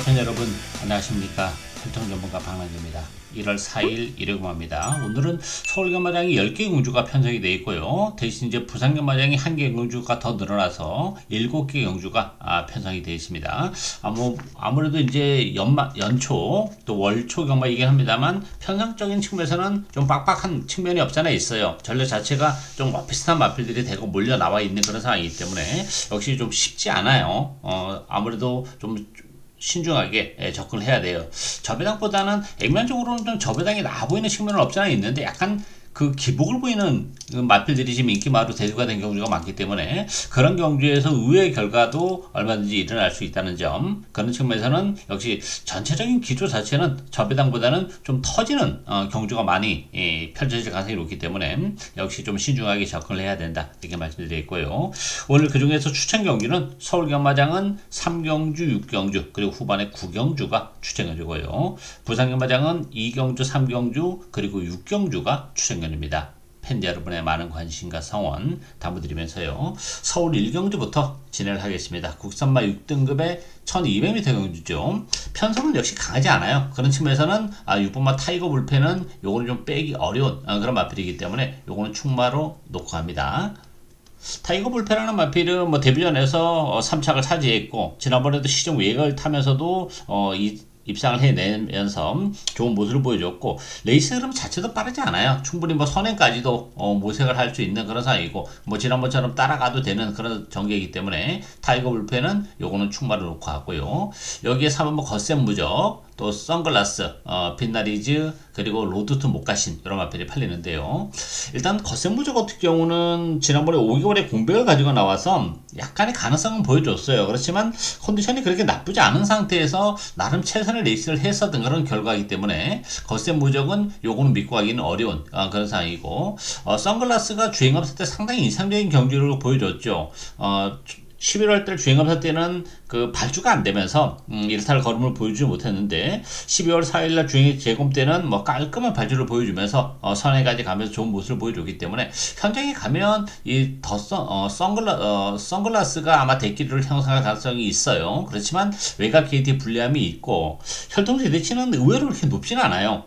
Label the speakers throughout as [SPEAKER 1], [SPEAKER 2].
[SPEAKER 1] 시청자 여러분 안녕하십니까. 혈통 전문가 박남규입니다. 1월 4일 일요일입니다. 오늘은 서울 경마장이 10개 경주가 편성이 되어 있고요. 대신 이제 부산 경마장이 1개 경주가 더 늘어나서 7개 경주가 편성이 되어 있습니다. 아무래도 이제 연초 또 월초 경마이긴 합니다만 편성적인 측면에서는 좀 빡빡한 측면이 없잖아 있어요. 전력 자체가 좀 비슷한 마필들이 대거 몰려 나와 있는 그런 상황이기 때문에 역시 좀 쉽지 않아요. 아무래도 좀 신중하게 접근을 해야 돼요. 저배당보다는 액면적으로는 좀 저배당이 나아 보이는 측면은 없지 않아 있는데 약간 그 기복을 보이는 마필들이 지금 인기마로 대두가 된 경주가 많기 때문에 그런 경주에서 의외의 결과도 얼마든지 일어날 수 있다는 점, 그런 측면에서는 역시 전체적인 기조 자체는 저배당보다는 좀 터지는 경주가 많이 펼쳐질 가능성이 높기 때문에 역시 좀 신중하게 접근을 해야 된다 이렇게 말씀드리겠고요. 오늘 그 중에서 추천 경주는 서울 경마장은 3경주, 6경주 그리고 후반에 9경주가 추천 경주고요. 부산 경마장은 2경주, 3경주 그리고 6경주가 추천 경주입니다. 팬 여러분의 많은 관심과 성원 담아드리면서요. 서울 1경주부터 진행을 하겠습니다. 국산마 6등급의 1200m 경주죠. 편성은 역시 강하지 않아요. 그런 측면에서는 6번마 타이거 불펜은 요거는 좀 빼기 어려운 그런 마필이기 때문에 요거는 충마로 놓고 갑니다. 타이거 불펜이라는 마필은 데뷔전에서 3착을 차지했고 지난번에도 시즌 외곽을 타면서도 입상을 해내면서 좋은 모습을 보여줬고 레이스 흐름 자체도 빠르지 않아요. 충분히 선행까지도 모색을 할 수 있는 그런 상황이고 지난번처럼 따라가도 되는 그런 전개이기 때문에 타이거 불펜은 요거는 충마를 놓고 갔고요. 여기에 3번 거센 무적 또 선글라스, 빛나리즈 그리고 로드 투 목가신 이런 마필이 팔리는데요. 일단 거센 무적 같은 경우는 지난번에 5개월의 공백을 가지고 나와서 약간의 가능성은 보여줬어요. 그렇지만 컨디션이 그렇게 나쁘지 않은 상태에서 나름 최선의 레이스를 했었던 그런 결과이기 때문에 거센 무적은 요거는 믿고 가기는 어려운 그런 상황이고 선글라스가 주행검사 때 상당히 인상적인 경기를 보여줬죠. 11월달 주행검사 때는 그 발주가 안 되면서 일탈 걸음을 보여주지 못했는데 12월 4일날 주행 재검 때는 깔끔한 발주를 보여주면서 선행까지 가면서 좋은 모습을 보여줬기 때문에 현장에 가면 이 선글라스가 아마 대기를 형성할 가능성이 있어요. 그렇지만 외곽 KT 불리함이 있고 혈통 기대치는 의외로 그렇게 높지는 않아요.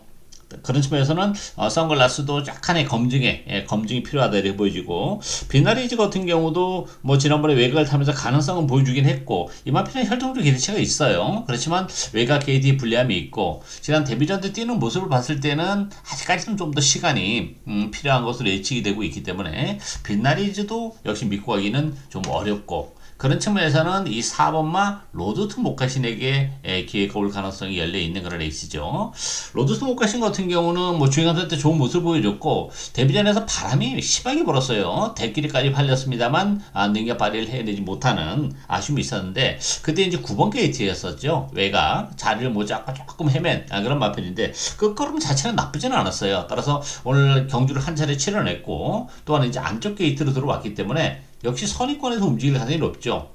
[SPEAKER 1] 그런 측면에서는 선글라스도 약간의 검증이 필요하다 이렇게 보여지고 비나리즈 같은 경우도 지난번에 외곽을 타면서 가능성은 보여주긴 했고 이 마필은 혈통적 기대치가 있어요. 그렇지만 외곽 KD 불리함이 있고 지난 데뷔전 때 뛰는 모습을 봤을 때는 아직까지는 좀 더 시간이 필요한 것으로 예측이 되고 있기 때문에 비나리즈도 역시 믿고 가기는 좀 어렵고 그런 측면에서는 이 4번마 로드 투 목가신에게 기회가 올 가능성이 열려있는 그런 레이스죠. 로드 투 목가신 같은 경우는 주행검사 때 좋은 모습을 보여줬고 데뷔전에서 바람이 심하게 불었어요. 대끼리까지 팔렸습니다만 능력 발휘를 해내지 못하는 아쉬움이 있었는데 그때 이제 9번 게이트였었죠. 외곽 자리를 잡고 조금 헤맨 그런 마필인데 끝걸음 자체는 나쁘지는 않았어요. 따라서 오늘 경주를 한 차례 치러냈고 또한 이제 안쪽 게이트로 들어왔기 때문에 역시 선의권에서 움직일 가능성이 높죠.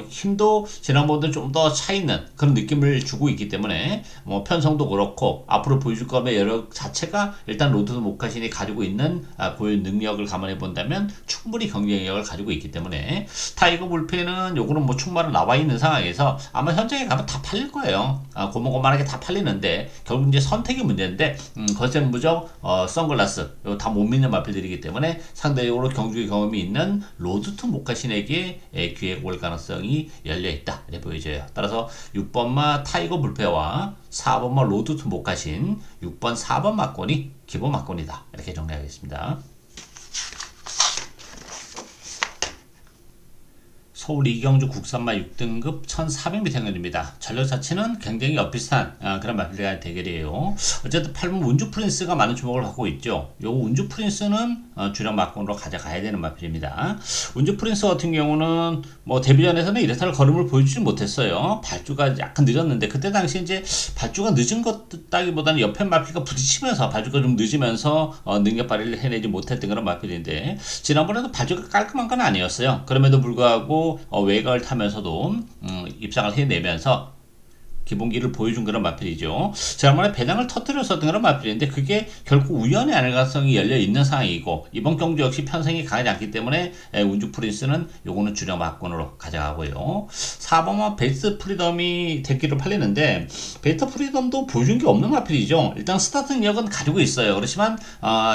[SPEAKER 1] 힘도 지난번보다 좀 더 차있는 그런 느낌을 주고 있기 때문에 편성도 그렇고 앞으로 보여줄 거면 여러 자체가 일단 로드 목가신이 가지고 있는 고유 능력을 감안해 본다면 충분히 경쟁력을 가지고 있기 때문에 타이거 불펜은 요거는 충마로 나와 있는 상황에서 아마 현장에 가면 다 팔릴 거예요. 고만고만하게 다 팔리는데 결국 이제 선택의 문제인데 거센 무적, 선글라스 다 못 믿는 마필들이기 때문에 상대적으로 경주의 경험이 있는 로드 투 목가신에게 기회가 올 가능성이 열려있다 이렇게 보여져요. 따라서 6번마 타이거 불패와 4번마 로드 투 목가신 6번 4번 막권이 기본 막권이다 이렇게 정리하겠습니다. 서울 이경주 국산마 6등급 1400m 경주입니다. 전력 자체는 굉장히 엇비슷한 그런 마필 대결이에요. 어쨌든 8번 운주 프린스가 많은 주목을 받고 있죠. 요 운주 프린스는 주력 막권으로 가져가야 되는 마필입니다. 운주 프린스 같은 경우는 데뷔전에서는 이래탈 걸음을 보여주지 못했어요. 발주가 약간 늦었는데 그때 당시 이제 발주가 늦은 것다기보다는 옆에 마필과 부딪히면서 발주가 좀 늦으면서 능력 발휘를 해내지 못했던 그런 마필인데 지난번에도 발주가 깔끔한 건 아니었어요. 그럼에도 불구하고 외곽을 타면서도 입상을 해내면서 기본기를 보여준 그런 마필이죠. 지난번에 배당을 터뜨렸었던 그런 마필인데 그게 결국 우연의 가능성이 열려 있는 상황이고 이번 경주 역시 편성이 강하지 않기 때문에 운주 프린스는 요거는 주력 막군으로 가져가고요. 4번만 베이스 프리덤이 대기로 팔리는데 베이터 프리덤도 보여준 게 없는 마필이죠. 일단 스타트 능력은 가지고 있어요. 그렇지만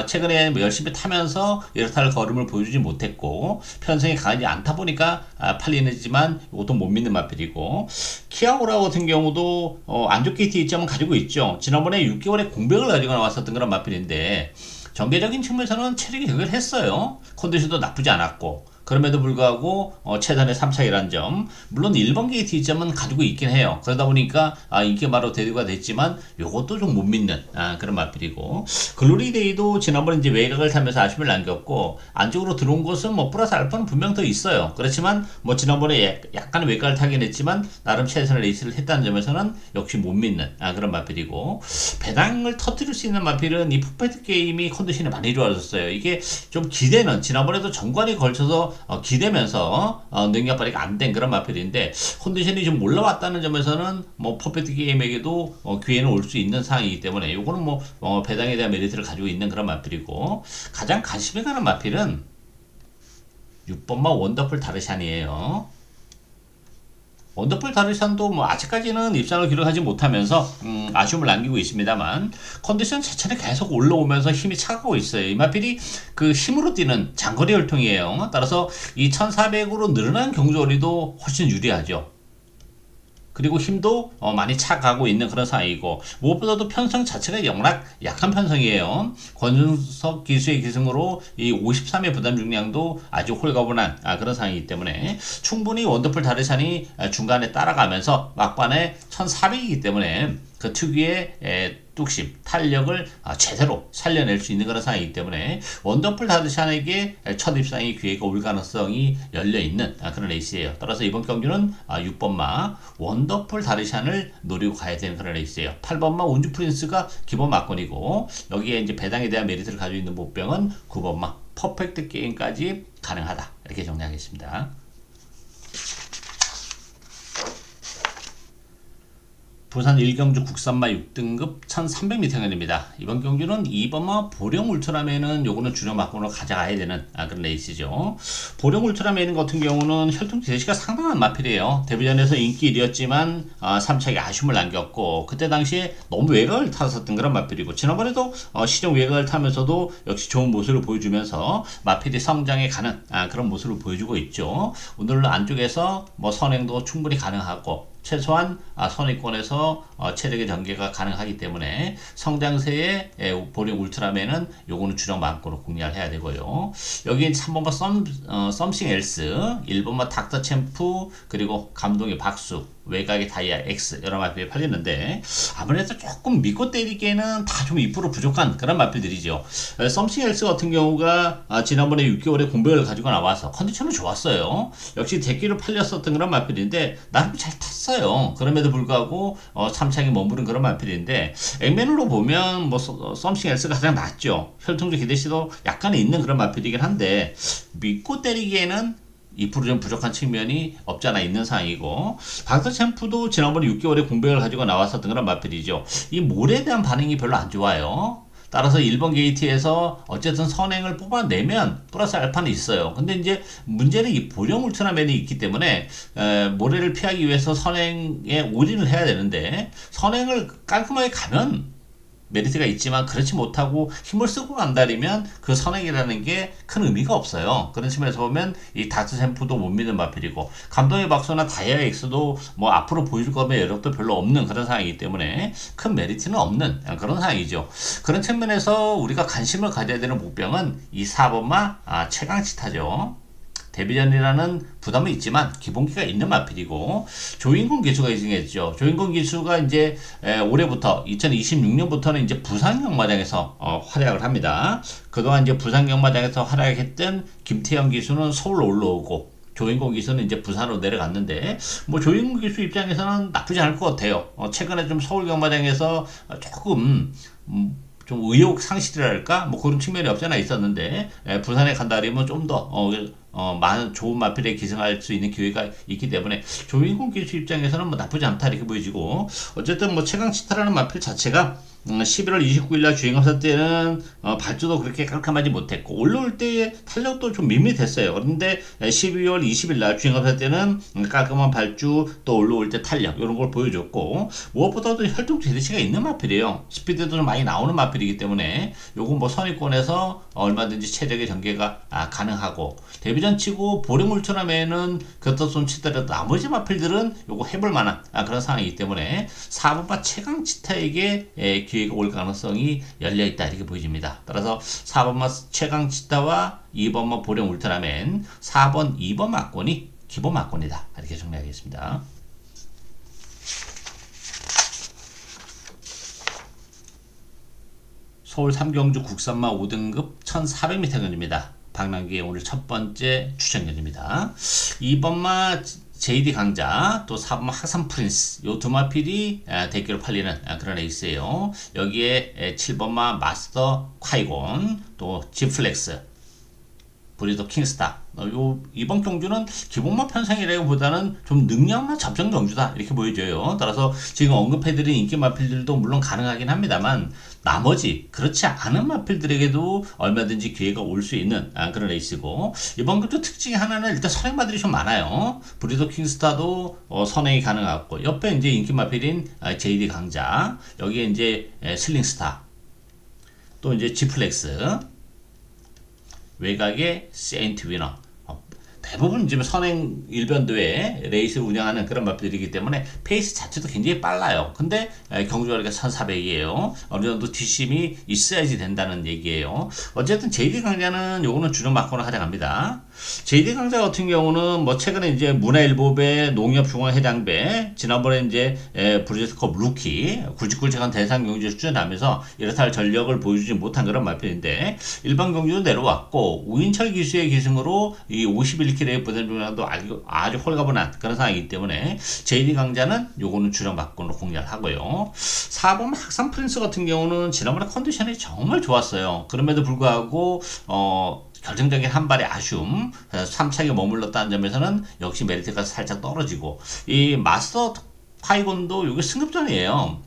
[SPEAKER 1] 최근에 열심히 타면서 이렇다 할 걸음을 보여주지 못했고 편성이 강하지 않다 보니까 팔리지만 이것도 못 믿는 마필이고 키아오라 같은 경우도 안좋게 TH점은 가지고 있죠. 지난번에 6개월의 공백을 가지고 나왔었던 그런 마필인데 전개적인 측면에서는 체력이 해결했어요. 컨디션도 나쁘지 않았고 그럼에도 불구하고 최단의 3차이라는 점 물론 1번 게이트 이점은 가지고 있긴 해요. 그러다 보니까 이게 바로 대두가 됐지만 요것도 좀 못 믿는 그런 마필이고 글로리데이도 지난번에 이제 외곽을 타면서 아쉬움을 남겼고 안쪽으로 들어온 것은 뭐 플러스 알파는 분명 더 있어요. 그렇지만 뭐 지난번에 약간 외곽을 타긴 했지만 나름 최선의 레이스를 했다는 점에서는 역시 못 믿는 그런 마필이고 배당을 터뜨릴 수 있는 마필은 이 푸페트 게임이 컨디션이 많이 좋아졌어요. 이게 좀 기대는 지난번에도 정관이 걸쳐서 기대면서 능력 발휘가 안 된 그런 마필인데 컨디션이 좀 올라왔다는 점에서는 뭐 퍼펙트 게임에게도 기회는 올 수 있는 상황이기 때문에 요거는 뭐 배당에 대한 메리트를 가지고 있는 그런 마필이고 가장 관심이 가는 마필은 6번마 원더풀 다르샨이에요. 원더풀 다르샨도 뭐 아직까지는 입상을 기록하지 못하면서 아쉬움을 남기고 있습니다만 컨디션 자체는 계속 올라오면서 힘이 차가고 있어요. 이 마필이 그 힘으로 뛰는 장거리 혈통이에요. 따라서 이 1400으로 늘어난 경주거리도 훨씬 유리하죠. 그리고 힘도 많이 차가고 있는 그런 상황이고 무엇보다도 편성 자체가 영락 약한 편성이에요. 권준석 기수의 기승으로 이 53의 부담 중량도 아주 홀가분한 그런 상황이기 때문에 충분히 원더풀 다르샨이 중간에 따라가면서 막판에 1400이기 때문에 그 특유의 뚝심, 탄력을 제대로 살려낼 수 있는 그런 상황이기 때문에 원더풀 다르샨에게 첫 입상의 기회가 올 가능성이 열려있는 그런 레이스예요. 따라서 이번 경기는 6번마 원더풀 다르샨을 노리고 가야 되는 그런 레이스예요. 8번마 운주 프린스가 기본 막권이고 여기에 이제 배당에 대한 메리트를 가지고 있는 목병은 9번마 퍼펙트 게임까지 가능하다. 이렇게 정리하겠습니다. 부산 1경주 국산마 6등급 1300m입니다. 이번 경주는 2번마 보령 울트라맨은 요거는 주력 막군으로 가져가야 되는 그런 레이스죠. 보령 울트라맨 같은 경우는 혈통 제시가 상당한 마필이에요. 데뷔전에서 인기 1위였지만 3차기 아쉬움을 남겼고 그때 당시에 너무 외곽을 탔었던 그런 마필이고 지난번에도 시정 외곽을 타면서도 역시 좋은 모습을 보여주면서 마필이 성장해 가는 그런 모습을 보여주고 있죠. 오늘 안쪽에서 뭐 선행도 충분히 가능하고 최소한 선입권에서 체력의 전개가 가능하기 때문에 성장세의 보령 울트라맨은 요거는 주력 만권으로 공략을 해야 되고요. 여기 3번마 썸씽 엘스, 1번마 닥터 챔프, 그리고 감동의 박수, 외곽의 다이아 X 여러 마필이 팔리는데 아무래도 조금 믿고 때리기에는 다 좀 2% 부족한 그런 마필들이죠. 썸씽 엘스 같은 경우가 지난번에 6개월의 공백을 가지고 나와서 컨디션은 좋았어요. 역시 대기로 팔렸었던 그런 마필인데 나름 잘 탔어요. 그럼에도 불구하고 3차기 머무른 그런 마필인데 액면으로 보면 뭐 썸씽 엘스가 가장 낫죠. 혈통적 기대시도 약간 있는 그런 마필이긴 한데 믿고 때리기에는 2%좀 부족한 측면이 없잖아 있는 상황이고 닥터 챔프도 지난번에 6개월의 공백을 가지고 나왔었던 그런 마필이죠. 이 몰에 대한 반응이 별로 안 좋아요. 따라서 1번 게이트에서 어쨌든 선행을 뽑아내면 플러스 알파는 있어요. 근데 이제 문제는 이 보령 울트라맨이 있기 때문에 모래를 피하기 위해서 선행에 올인을 해야 되는데 선행을 깔끔하게 가면 메리트가 있지만 그렇지 못하고 힘을 쓰고 간다면 그 선행이라는 게 큰 의미가 없어요. 그런 측면에서 보면 이 닥터 챔프도 못 믿는 마필이고 감동의 박수나 다이아 엑스도 뭐 앞으로 보여줄 거면 여력도 별로 없는 그런 상황이기 때문에 큰 메리트는 없는 그런 상황이죠. 그런 측면에서 우리가 관심을 가져야 되는 목병은 이 4번마 최강치타죠. 데뷔전이라는 부담은 있지만 기본기가 있는 마필이고 조인권 기수가 이승했죠. 조인권 기수가 이제 올해부터 2026년부터는 이제 부산 경마장에서 활약을 합니다. 그동안 이제 부산 경마장에서 활약했던 김태형 기수는 서울로 올라오고 조인권 기수는 이제 부산으로 내려갔는데 뭐 조인권 기수 입장에서는 나쁘지 않을 것 같아요. 최근에 좀 서울 경마장에서 조금 좀 의욕 상실이랄까 뭐 그런 측면이 없잖아 있었는데 부산에 간다 그러면 좀 더 많은 좋은 마필에 기승할 수 있는 기회가 있기 때문에 조인공 기수 입장에서는 뭐 나쁘지 않다 이렇게 보여지고 어쨌든 뭐 최강치타라는 마필 자체가 11월 29일 날 주행했을 때는 발주도 그렇게 깜깜하지 못했고 올라올 때 탄력도 좀 밋밋했어요. 그런데 12월 20일 날 주행했을 때는 깔끔한 발주 또 올라올 때 탄력 이런 걸 보여줬고 무엇보다도 혈통 제대치가 있는 마필이에요. 스피드도 좀 많이 나오는 마필이기 때문에 요거 뭐 선입권에서 얼마든지 최적의 전개가 가능하고 데뷔전 치고 보령 울트라맨은 겉도손 치더라도 나머지 마필들은 요거 해볼 만한 그런 상황이기 때문에 4번마 최강치타에게 기회가 올 가능성이 열려있다 이렇게 보여집니다. 따라서 4번마 최강치타와 2번마 보령 울트라맨 4번 2번 막권이 기본 막권이다 이렇게 정리하겠습니다. 서울 3경주 국산마 5등급 1400m 견주입니다. 박남기의 오늘 첫 번째 추천견입니다. 2번마 JD 강자 또 4번마 학산 프린스 요 두 마필이 대기로 팔리는 그런 에이스예요. 여기에 7번마 마스터 콰이곤 또 지플렉스 브리더 킹스타 요 이번 경주는 기본마 편성이라기보다는 좀 능력만 접전 경주다 이렇게 보여져요. 따라서 지금 언급해드린 인기 마필들도 물론 가능하긴 합니다만 나머지 그렇지 않은 마필들에게도 얼마든지 기회가 올 수 있는 그런 레이스고 이번 경주 특징이 하나는 일단 선행마들이 좀 많아요. 브리더 킹스타도 선행이 가능하고 옆에 이제 인기 마필인 JD 강자 여기에 이제 슬링스타 또 이제 지플렉스 외곽의 세인트 위너 대부분 지금 선행 일변도에 레이스를 운영하는 그런 마필들이기 때문에 페이스 자체도 굉장히 빨라요. 근데 경주거리가 1400이에요. 어느 정도 뒷심이 있어야지 된다는 얘기예요. 어쨌든 JD 강자는 요거는 주력 막고는 가져갑니다. JD 강자 같은 경우는 뭐 최근에 이제 문화일보배 농협중앙해당배 지난번에 이제 브리즈컵 루키 굵직굵직한 대상 경주에 출전하면서 이렇다 할 전력을 보여주지 못한 그런 마필인데 일반 경주도 내려왔고 우인철 기수의 기승으로 이 51kg의 부담 중량도 아주 홀가분한 그런 상황이기 때문에 JD 강자는 요거는 주력 막권으로 공략을 하고요. 4번 학산 프린스 같은 경우는 지난번에 컨디션이 정말 좋았어요. 그럼에도 불구하고 결정적인 한 발의 아쉬움 3차에 머물렀다는 점에서는 역시 메리트가 살짝 떨어지고 이 마스터 파이곤도 이게 승급전이에요.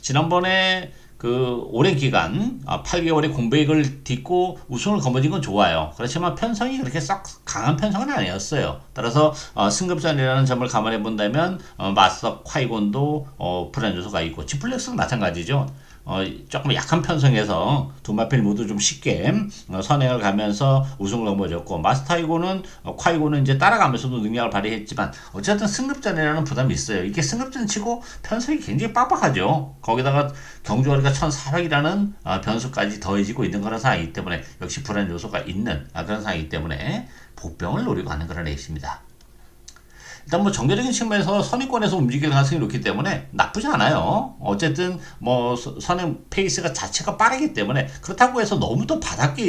[SPEAKER 1] 지난번에 그 오랜 기간 8개월의 공백을 딛고 우승을 거머쥔 건 좋아요. 그렇지만 편성이 그렇게 썩 강한 편성은 아니었어요. 따라서 승급전이라는 점을 감안해 본다면 마스터 콰이곤도 불안 요소가 있고 지플렉스는 마찬가지죠. 조금 약한 편성에서 두 마필 모두 좀 쉽게 선행을 가면서 우승을 거머쥐었고 마스타이고는 콰이고는 이제 따라가면서도 능력을 발휘했지만 어쨌든 승급전이라는 부담이 있어요. 이게 승급전 치고 편성이 굉장히 빡빡하죠. 거기다가 경주거리가 1400이라는 변수까지 더해지고 있는 그런 상황이기 때문에 역시 불안 요소가 있는 그런 상황이기 때문에 복병을 노리고 하는 그런 레이스입니다. 일단 뭐 정계적인 측면에서 선의권에서 움직일 가능성이 높기 때문에 나쁘지 않아요. 어쨌든 뭐 선행 페이스가 자체가 빠르기 때문에 그렇다고 해서 너무 또 바닥에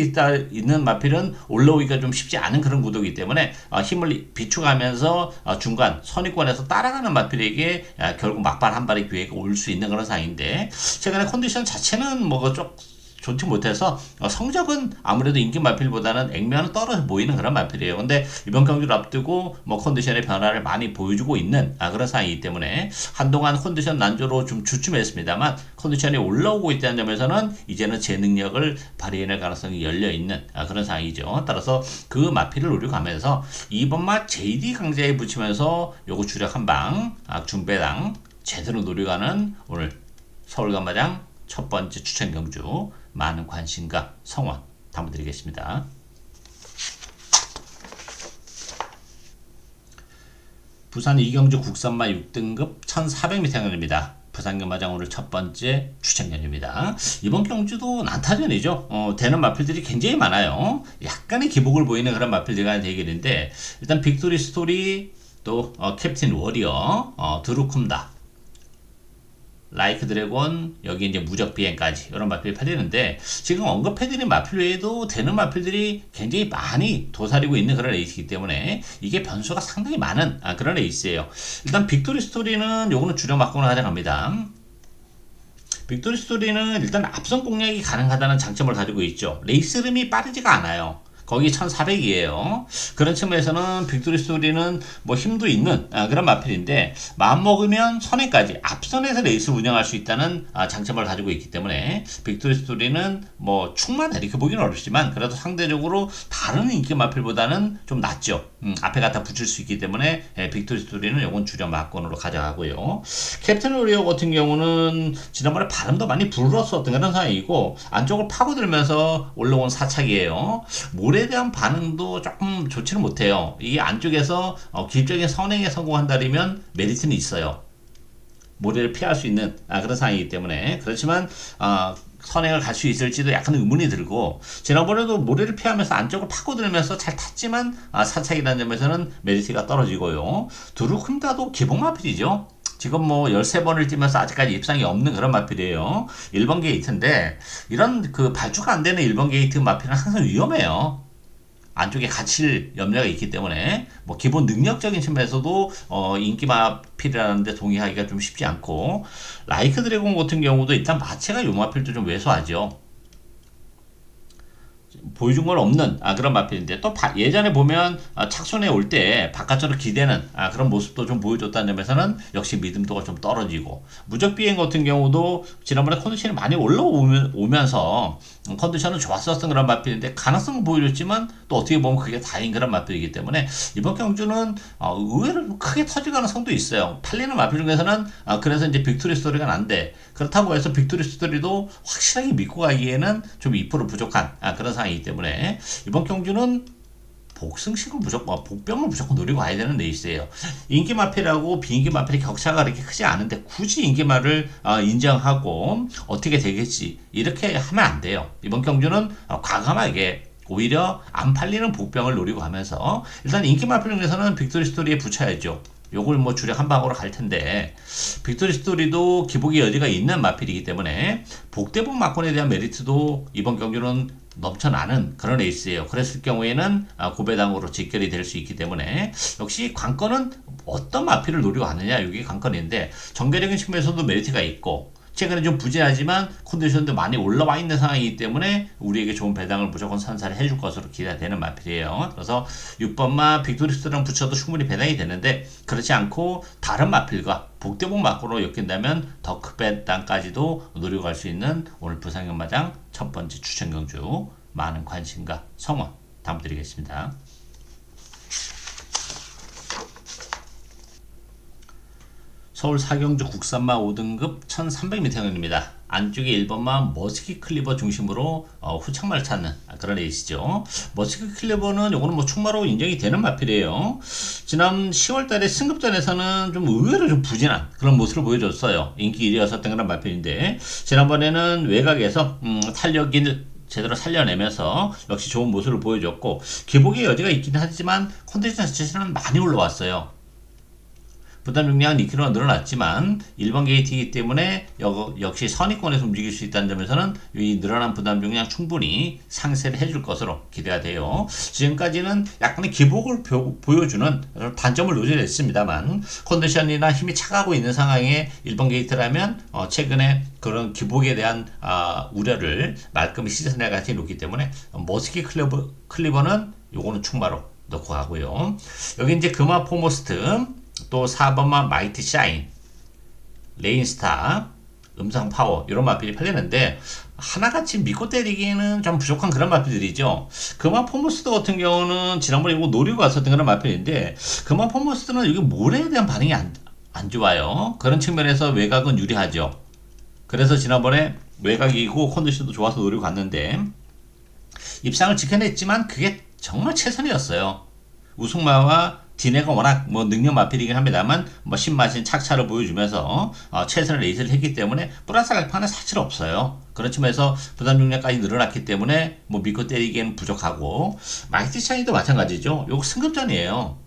[SPEAKER 1] 있는 마필은 올라오기가 좀 쉽지 않은 그런 구도이기 때문에 힘을 비축하면서 중간 선의권에서 따라가는 마필에게 결국 막판 한 발의 기회가 올 수 있는 그런 상황인데 최근에 컨디션 자체는 뭐 좀 좋지 못해서 성적은 아무래도 인기 마필보다는 액면은 떨어져 보이는 그런 마필이에요. 근데 이번 경기를 앞두고 뭐 컨디션의 변화를 많이 보여주고 있는 그런 상황이기 때문에 한동안 컨디션 난조로 좀 주춤했습니다만 컨디션이 올라오고 있다는 점에서는 이제는 제 능력을 발휘해낼 가능성이 열려있는 그런 상황이죠. 따라서 그 마필을 노려가면서 2번마 JD 강자에 붙이면서 요거 주력 한방 중배당 제대로 노려가는 오늘 서울간마장 첫 번째 추천 경주 많은 관심과 성원 담아드리겠습니다. 부산 이경주 국산마 6등급 1400m 경주입니다. 부산경마장 오늘 첫 번째 추천견입니다. 이번 경주도 난타전이죠. 되는 마필들이 굉장히 많아요. 약간의 기복을 보이는 그런 마필들 간의 대결인데 일단 빅토리 스토리 또 캡틴 워리어 드루쿰다 라이크 드래곤 여기 이제 무적 비행까지 이런 마필이 팔리는데 지금 언급해드린 마필 외에도 되는 마필들이 굉장히 많이 도사리고 있는 그런 레이스이기 때문에 이게 변수가 상당히 많은 그런 레이스예요. 일단 빅토리 스토리는 요거는 주력 막고는 가져갑니다. 빅토리 스토리는 일단 앞선 공략이 가능하다는 장점을 가지고 있죠. 레이스 흐름이 빠르지가 않아요. 거기 1400이에요. 그런 측면에서는 빅토리 스토리는 뭐 힘도 있는 그런 마필인데 마음먹으면 선행까지 앞선에서 레이스 운영할 수 있다는 장점을 가지고 있기 때문에 빅토리 스토리는 뭐 충만 이렇게 보기는 어렵지만 그래도 상대적으로 다른 인기 마필보다는 좀 낫죠. 앞에 갖다 붙일 수 있기 때문에 빅토리 스토리는 요건 주력 막건으로 가져가고요. 캡틴 오리오 같은 경우는 지난번에 바람도 많이 불었었던 그런 상황이고 안쪽을 파고들면서 올라온 사착이에요. 모래에 대한 반응도 조금 좋지는 못해요. 이 안쪽에서 기술적인 선행에 성공한다면 메리트는 있어요. 모래를 피할 수 있는 그런 상황이기 때문에 그렇지만 선행을 갈 수 있을지도 약간 의문이 들고 지난번에도 모래를 피하면서 안쪽을 파고들면서 잘 탔지만 사착이라는 점에서는 메리트가 떨어지고요. 두루큼다도 기본 마필이죠. 지금 뭐 13번을 뛰면서 아직까지 입상이 없는 그런 마필이에요. 1번 게이트인데 이런 그 발주가 안 되는 1번 게이트 마필은 항상 위험해요. 안쪽에 갇힐 염려가 있기 때문에 뭐 기본 능력적인 측면에서도 인기 마필이라는데 동의하기가 좀 쉽지 않고 라이크 드래곤 같은 경우도 일단 마체가 요 마필도 좀 왜소하죠. 보여준 건 없는 그런 마필인데 또 예전에 보면 착순에 올 때 바깥으로 기대는 그런 모습도 좀 보여줬다는 점에서는 역시 믿음도가 좀 떨어지고 무적 비행 같은 경우도 지난번에 컨디션이 많이 올라오면서 컨디션은 좋았었던 그런 마필인데 가능성은 보여줬지만 또 어떻게 보면 그게 다인 그런 마필이기 때문에 이번 경주는 의외로 크게 터질 가능성도 있어요. 팔리는 마필 중에서는 그래서 이제 빅토리 스토리가 난데 그렇다고 해서 빅토리 스토리도 확실하게 믿고 가기에는 좀 2% 부족한 그런 상황이기 때문에 이번 경주는 복승식을 무조건 복병을 무조건 노리고 가야 되는 레이스예요. 인기마필하고 비인기마필의 격차가 그렇게 크지 않은데 굳이 인기마를 인정하고 어떻게 되겠지 이렇게 하면 안 돼요. 이번 경주는 과감하게 오히려 안 팔리는 복병을 노리고 가면서 일단 인기마필 중에서는 빅토리 스토리에 붙여야죠. 요걸 뭐 주력 한 방으로 갈 텐데 빅토리 스토리도 기복의 여지가 있는 마필이기 때문에 복대복 막권에 대한 메리트도 이번 경주는 넘쳐나는 그런 레이스예요. 그랬을 경우에는 고배당으로 직결이 될 수 있기 때문에 역시 관건은 어떤 마필을 노리고 가느냐 이게 관건인데 정계적인 측면에서도 메리트가 있고 최근에 좀 부진하지만 컨디션도 많이 올라와 있는 상황이기 때문에 우리에게 좋은 배당을 무조건 선사를 해줄 것으로 기대되는 마필이에요. 그래서 6번마 빅토리스랑 붙여도 충분히 배당이 되는데 그렇지 않고 다른 마필과 복대복 막고로 엮인다면 더 큰 배당까지도 노리고 갈 수 있는 오늘 부산경마장 첫 번째 추천 경주 많은 관심과 성원 담아드리겠습니다. 서울 사경주 국산마 5등급 1300m입니다. 안쪽에 1번마 머스키 클리버 중심으로 후착마를 찾는 그런 레이스죠. 머스키 클리버는 요거는 뭐 충마로 인정이 되는 마필이에요. 지난 10월달에 승급전에서는 좀 의외로 좀 부진한 그런 모습을 보여줬어요. 인기 1위였었던 그런 마필인데 지난번에는 외곽에서 탄력을 제대로 살려내면서 역시 좋은 모습을 보여줬고 기복의 여지가 있긴 하지만 컨디션 자체는 많이 올라왔어요. 부담 용량은 2kg가 늘어났지만 1번 게이트이기 때문에 역시 선위권에서 움직일 수 있다는 점에서는 이 늘어난 부담 용량 충분히 상쇄를 해줄 것으로 기대가 돼요. 지금까지는 약간의 기복을 보여주는 단점을 노려냈습니다만 컨디션이나 힘이 차가고 있는 상황에 1번 게이트라면 최근에 그런 기복에 대한 우려를 말끔히 씻어낼 가능성이 높기 때문에 머스키 클리버는 요거는 충마로 넣고 가고요. 여기 이제 금화 포모스트 또 4번만 마이티 샤인, 레인스타, 음성 파워 이런 마필이 팔리는데 하나같이 믿고 때리기에는 좀 부족한 그런 마필들이죠. 금화 포모스트 같은 경우는 지난번에 이거 노리고 갔었던 그런 마필인데 금화 포모스트는 여기 모래에 대한 반응이 안 좋아요. 그런 측면에서 외곽은 유리하죠. 그래서 지난번에 외곽이고 컨디션도 좋아서 노리고 갔는데 입상을 지켜냈지만 그게 정말 최선이었어요. 우승마와 디네가 워낙 뭐 능력 마필이긴 합니다만 뭐 신마신 착차를 보여주면서 최선의 레이스를 했기 때문에 플러스 알파는 사실 없어요. 그런 측면에서 부담 용량까지 늘어났기 때문에 뭐 믿고 때리기에는 부족하고 마이티 샤이도 마찬가지죠. 요거 승급전이에요.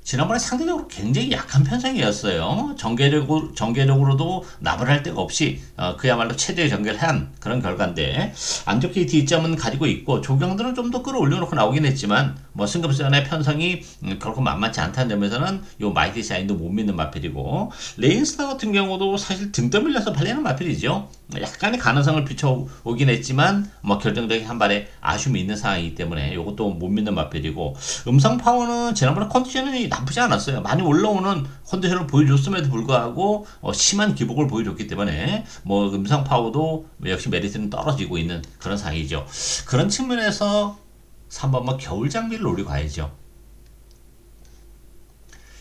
[SPEAKER 1] 지난번에 상대적으로 굉장히 약한 편성이었어요. 정계적으로도 나불할 데가 없이 그야말로 최대의 전개를 한 그런 결과인데 안 좋게 D점은 가지고 있고 조경들은 좀 더 끌어올려놓고 나오긴 했지만 뭐 승급전의 편성이 결코 만만치 않다는 점에서는 요 마이티 샤인도 못 믿는 마필이고, 레인스타 같은 경우도 사실 등 떠밀려서 팔리는 마필이죠. 약간의 가능성을 비춰오긴 했지만 뭐 결정적인 한 발에 아쉬움이 있는 상황이기 때문에 요것도 못 믿는 마필이고, 음성 파워는 지난번에 컨디션이 나쁘지 않았어요. 많이 올라오는 컨디션을 보여줬음에도 불구하고 심한 기복을 보여줬기 때문에 뭐 음성 파워도 역시 메리트는 떨어지고 있는 그런 상황이죠. 그런 측면에서 3번 뭐 겨울 장미를 노리고 가야죠.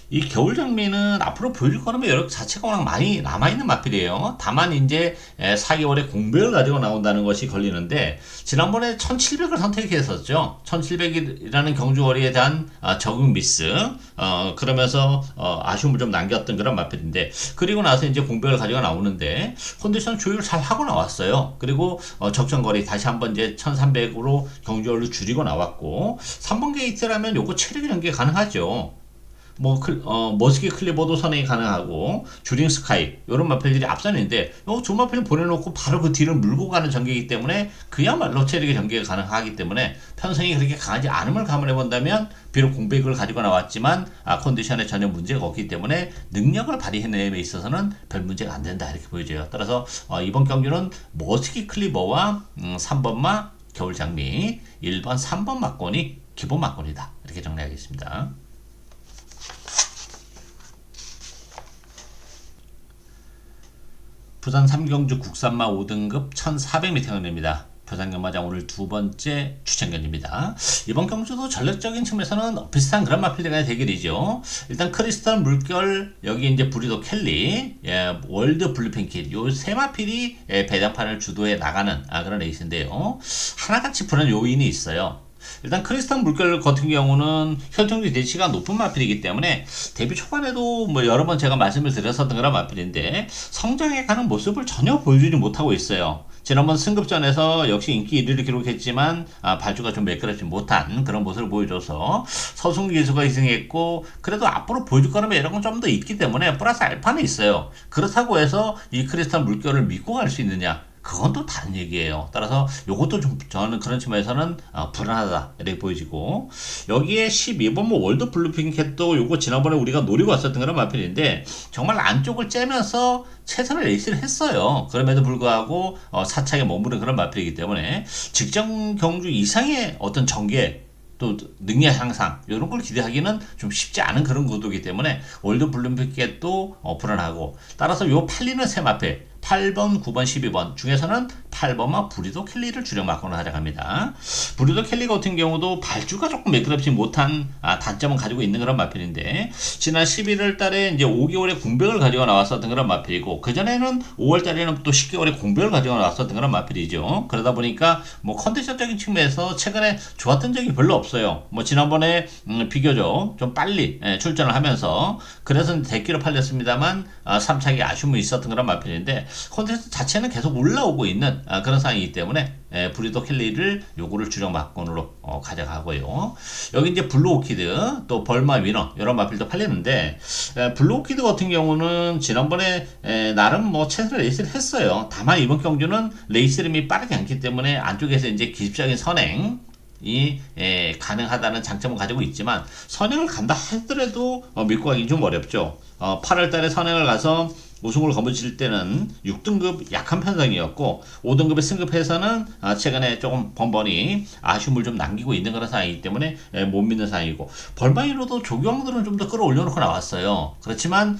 [SPEAKER 1] 이 겨울 장미는 앞으로 보여줄 거라면 여러 자체가 워낙 많이 남아있는 마필이에요. 다만 이제 4개월의 공백을 가지고 나온다는 것이 걸리는데, 지난번에 1700을 선택했었죠. 1700이라는 경주거리에 대한 적응 미스, 그러면서 아쉬움을 좀 남겼던 그런 마필인데, 그리고 나서 이제 공백을 가지고 나오는데 컨디션 조율을 잘 하고 나왔어요. 그리고 적정거리 다시 한번 이제 1300으로 경주거리를 줄이고 나왔고, 3번 게이트라면 요거 체력 연계 가능하죠. 뭐, 머스기 클리버도 선행이 가능하고, 주링 스카이, 요런 마필들이 앞선인데, 요 두 마필 보내놓고 바로 그 뒤를 물고 가는 전개이기 때문에, 그야말로 체력의 전개가 가능하기 때문에, 편성이 그렇게 강하지 않음을 감안해본다면, 비록 공백을 가지고 나왔지만, 컨디션에 전혀 문제가 없기 때문에, 능력을 발휘해내는 데 있어서는 별 문제가 안 된다, 이렇게 보여져요. 따라서, 이번 경기는 머스기 클리버와 3번마 겨울 장미, 1번, 3번 막권이 기본 막권이다. 이렇게 정리하겠습니다. 부산 3경주 국산마 5등급 1400m 경주입니다. 부산경마장 오늘 두 번째 추천경주입니다. 이번 경주도 전략적인 측면에서는 비슷한 그런 마필들과의 대결이죠. 일단 크리스탈 물결, 여기 이제 브리더 켈리, 월드 블루핑킷, 요 세 마필이 배당판을 주도해 나가는 그런 레이스인데요. 하나같이 푸는 요인이 있어요. 일단 크리스탈 물결 같은 경우는 혈통주 대치가 높은 마필이기 때문에 데뷔 초반에도 뭐 여러 번 제가 말씀을 드렸었던 그런 마필인데 성장해 가는 모습을 전혀 보여주지 못하고 있어요. 지난번 승급전에서 역시 인기 1위를 기록했지만 발주가 좀 매끄럽지 못한 그런 모습을 보여줘서 서승 기수가 희생했고, 그래도 앞으로 보여줄 거라면 이런 건 좀 더 있기 때문에 플러스 알파는 있어요. 그렇다고 해서 이 크리스탈 물결을 믿고 갈 수 있느냐? 그건 또 다른 얘기예요. 따라서 요것도 좀 저는 그런 측면에서는 불안하다 이렇게 보여지고, 여기에 12번 뭐 월드 블루핑캣도 요거 지난번에 우리가 노리고 왔었던 그런 마필인데 정말 안쪽을 째면서 최선의 레이스를 했어요. 그럼에도 불구하고 사차게 머무른 그런 마필이기 때문에 직전 경주 이상의 어떤 전개 또 능력 향상 이런 걸 기대하기는 좀 쉽지 않은 그런 구도이기 때문에 월드 블룸픽도 불안하고, 따라서 요 팔리는 세 마필 8번, 9번, 12번 중에서는 8번만 브리더 켈리를 주력 막고는 하자갑니다. 브리더 켈리 같은 경우도 발주가 조금 매끄럽지 못한 단점은 가지고 있는 그런 마필인데, 지난 11월 달에 이제 5개월의 공백을 가지고 나왔었던 그런 마필이고, 그전에는 5월 달에는 또 10개월의 공백을 가지고 나왔었던 그런 마필이죠. 그러다 보니까 뭐 컨디션적인 측면에서 최근에 좋았던 적이 별로 없어요. 뭐 지난번에 비교적 좀 빨리 출전을 하면서 그래서 대기로 팔렸습니다만 3차기 아쉬움이 있었던 그런 마필인데, 컨텐츠 자체는 계속 올라오고 있는 그런 상황이기 때문에 브리더 켈리를 요거를 주력 막건으로 가져가고요. 여기 이제 블루 오키드 또 벌마 위너 이런 마필도 팔리는데, 블루 오키드 같은 경우는 지난번에 나름 뭐 최선의 레이스를 했어요. 다만 이번 경주는 레이스 림이 빠르지 않기 때문에 안쪽에서 이제 기습적인 선행 이 가능하다는 장점을 가지고 있지만, 선행을 간다 하더라도 믿고 가기 좀 어렵죠. 8월 달에 선행을 가서 우승을 거머쥘 때는 6등급 약한 편성이었고 5등급에 승급해서는 최근에 조금 번번이 아쉬움을 좀 남기고 있는 그런 상황이기 때문에 못 믿는 상황이고, 벌마이로도 조경들은 좀 더 끌어올려놓고 나왔어요. 그렇지만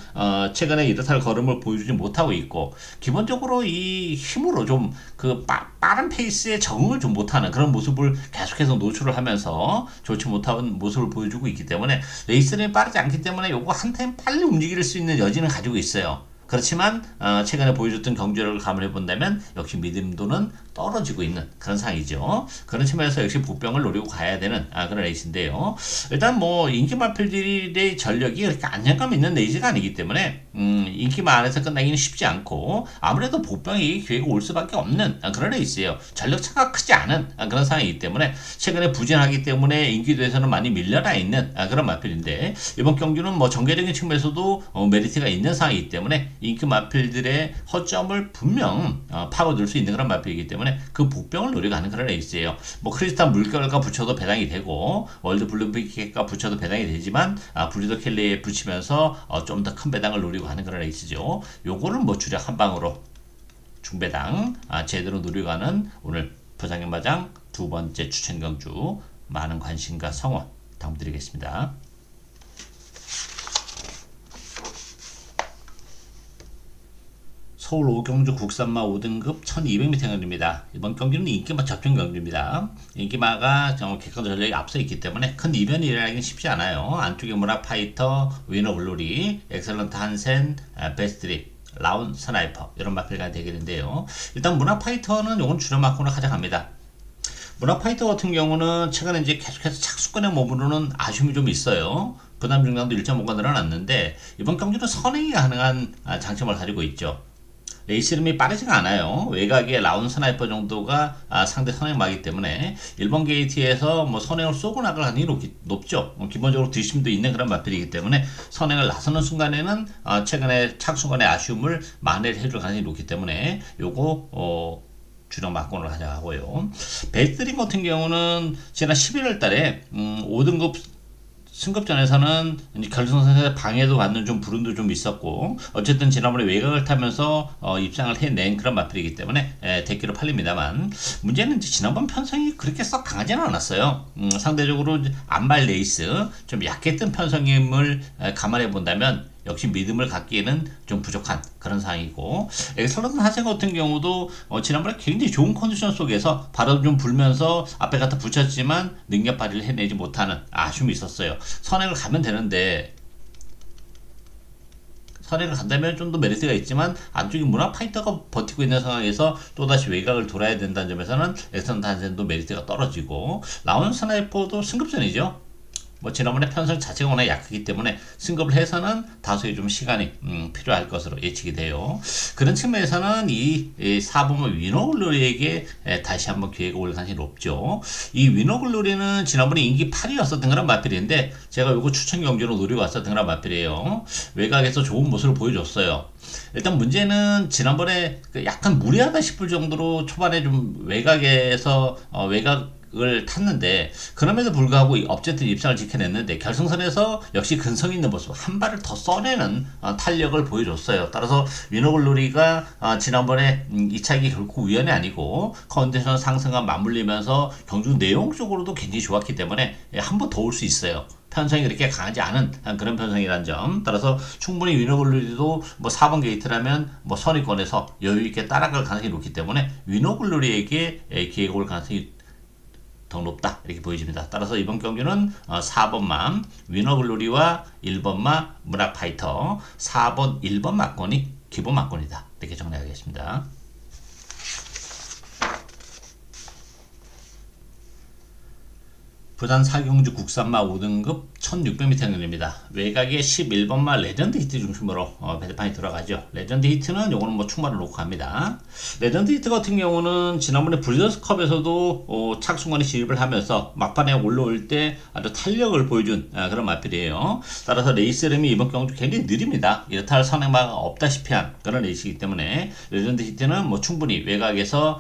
[SPEAKER 1] 최근에 이렇다 걸음을 보여주지 못하고 있고, 기본적으로 이 힘으로 좀 그 빠른 페이스에 적응을 좀 못하는 그런 모습을 계속해서 노출을 하면서 좋지 못한 모습을 보여주고 있기 때문에 레이스는 빠르지 않기 때문에 요거 한 템 빨리 움직일 수 있는 여지는 가지고 있어요. 그렇지만 최근에 보여줬던 경주력을 감안해 본다면 역시 믿음도는 떨어지고 있는 그런 상황이죠. 그런 측면에서 역시 보병을 노리고 가야 되는 그런 레이스인데요. 일단 뭐 인기 마필들의 전력이 그렇게 안정감 있는 레이스가 아니기 때문에 인기만 안에서 끝나기는 쉽지 않고 아무래도 복병이 기회가 올 수밖에 없는 그런 레이스예요. 전력차가 크지 않은 그런 상황이기 때문에 최근에 부진하기 때문에 인기도에서는 많이 밀려나 있는 그런 마필인데 이번 경기는 뭐 전개적인 측면에서도 메리트가 있는 상황이기 때문에 인기 마필들의 허점을 분명 파고들 수 있는 그런 마필이기 때문에 그 복병을 노려가는 그런 레이스예요. 뭐 크리스탈 물결과 붙여도 배당이 되고 월드 블루비켓과 붙여도 배당이 되지만 블리더 켈리에 붙이면서 좀 더 큰 배당을 노리고 하는 그런 레이스죠. 요거를 뭐 주력 한 방으로 중배당 제대로 노리고 하는 오늘 부상연마장 두 번째 추천 경주 많은 관심과 성원 당부드리겠습니다. 서울 5경주 국산마 5등급 1200m 경기입니다. 이번 경기는 인기마 접전 경기입니다. 인기마가 객관 전력이 앞서 있기 때문에 큰 이변이 일어나기는 쉽지 않아요. 안쪽에 문학 파이터, 위너 블루리, 엑셀런트 한센, 베스트리, 라운 스나이퍼 이런 마필과 대결인데요. 일단 문학 파이터는 요건 주력 마크로 가져갑니다. 문학 파이터 같은 경우는 최근에 이제 계속해서 착수권에 머무르는 아쉬움이 좀 있어요. 부담 중량도 1.5가 늘어났는데 이번 경기는 선행이 가능한 장점을 가지고 있죠. 레이스 이름이 빠르지가 않아요. 외곽에 라운 스나이퍼 정도가 상대 선행마기 때문에 1번 게이트에서 뭐 선행을 쏘고 나갈 가능성이 높죠. 기본적으로 뒷심도 있는 그런 마필이기 때문에 선행을 나서는 순간에는 최근에 착수간의 아쉬움을 만회를 해줄 가능성이 높기 때문에 요거 주력 막권을 가져가고요. 베스트링 같은 경우는 지난 11월 달에 5등급 승급전에서는 결승선에서 방해도 받는 좀 불운도 좀 있었고 어쨌든 지난번에 외곽을 타면서 입상을 해낸 그런 마필이기 때문에 대기로 팔립니다만 문제는 지난번 편성이 그렇게 썩 강하지는 않았어요. 상대적으로 안발 레이스 좀 약했던 편성임을 감안해 본다면 역시 믿음을 갖기에는 좀 부족한 그런 상황이고 엑셀런트 하생 같은 경우도 지난번에 굉장히 좋은 컨디션 속에서 바로 좀 불면서 앞에 갖다 붙였지만 능력 발휘를 해내지 못하는 아쉬움이 있었어요. 선행을 가면 되는데 선행을 간다면 좀 더 메리트가 있지만 안쪽에 문화 파이터가 버티고 있는 상황에서 또다시 외곽을 돌아야 된다는 점에서는 엑셀런트 한센도 메리트가 떨어지고 라운 스나이퍼도 승급전이죠. 뭐 지난번에 편성 자체가 워낙 약하기 때문에 승급을 해서는 다소의 좀 시간이 필요할 것으로 예측이 돼요. 그런 측면에서는 이 4번의 위너글로리에게 다시 한번 기회가 올 가능성이 높죠. 이 위너글로리는 지난번에 인기 8위였었던 그런 마필인데 제가 요거 추천 경주로 노리고 왔었던 그런 마필이에요. 외곽에서 좋은 모습을 보여줬어요. 일단 문제는 지난번에 약간 무리하다 싶을 정도로 초반에 좀 외곽에서 외곽을 탔는데 그럼에도 불구하고 어쨌든 입상을 지켜냈는데 결승선에서 역시 근성 있는 모습 한 발을 더 써내는 탄력을 보여줬어요. 따라서 위너글로리가 지난번에 이 차기 결코 우연이 아니고 컨디션 상승과 맞물리면서 경주 내용적으로도 굉장히 좋았기 때문에 한 번 더 올 수 있어요. 편성이 그렇게 강하지 않은 그런 편성이라는 점 따라서 충분히 위너글로리도 뭐 4번 게이트라면 뭐 선위권에서 여유있게 따라갈 가능성이 높기 때문에 위너글로리에게 기회가 올 가능성이 더 높다 이렇게 보여집니다. 따라서 이번 경기는 4번마 위너글로리와 1번마 문학파이터 4번 1번 막권이 기본 막권이다 이렇게 정리하겠습니다. 부산 사경주 국산마 5등급 1600m 경기입니다. 외곽에 11번마 레전드 히트 중심으로 배드판이 들어가죠. 레전드 히트는 요거는 뭐 충마를 놓고 갑니다. 레전드 히트 같은 경우는 지난번에 브리더스컵에서도 착순간에 진입을 하면서 막판에 올라올 때 아주 탄력을 보여준 그런 마필이에요. 따라서 레이스 이름이 이번 경주 굉장히 느립니다. 이렇다 할 선행마가 없다시피 한 그런 레이스이기 때문에 레전드 히트는 뭐 충분히 외곽에서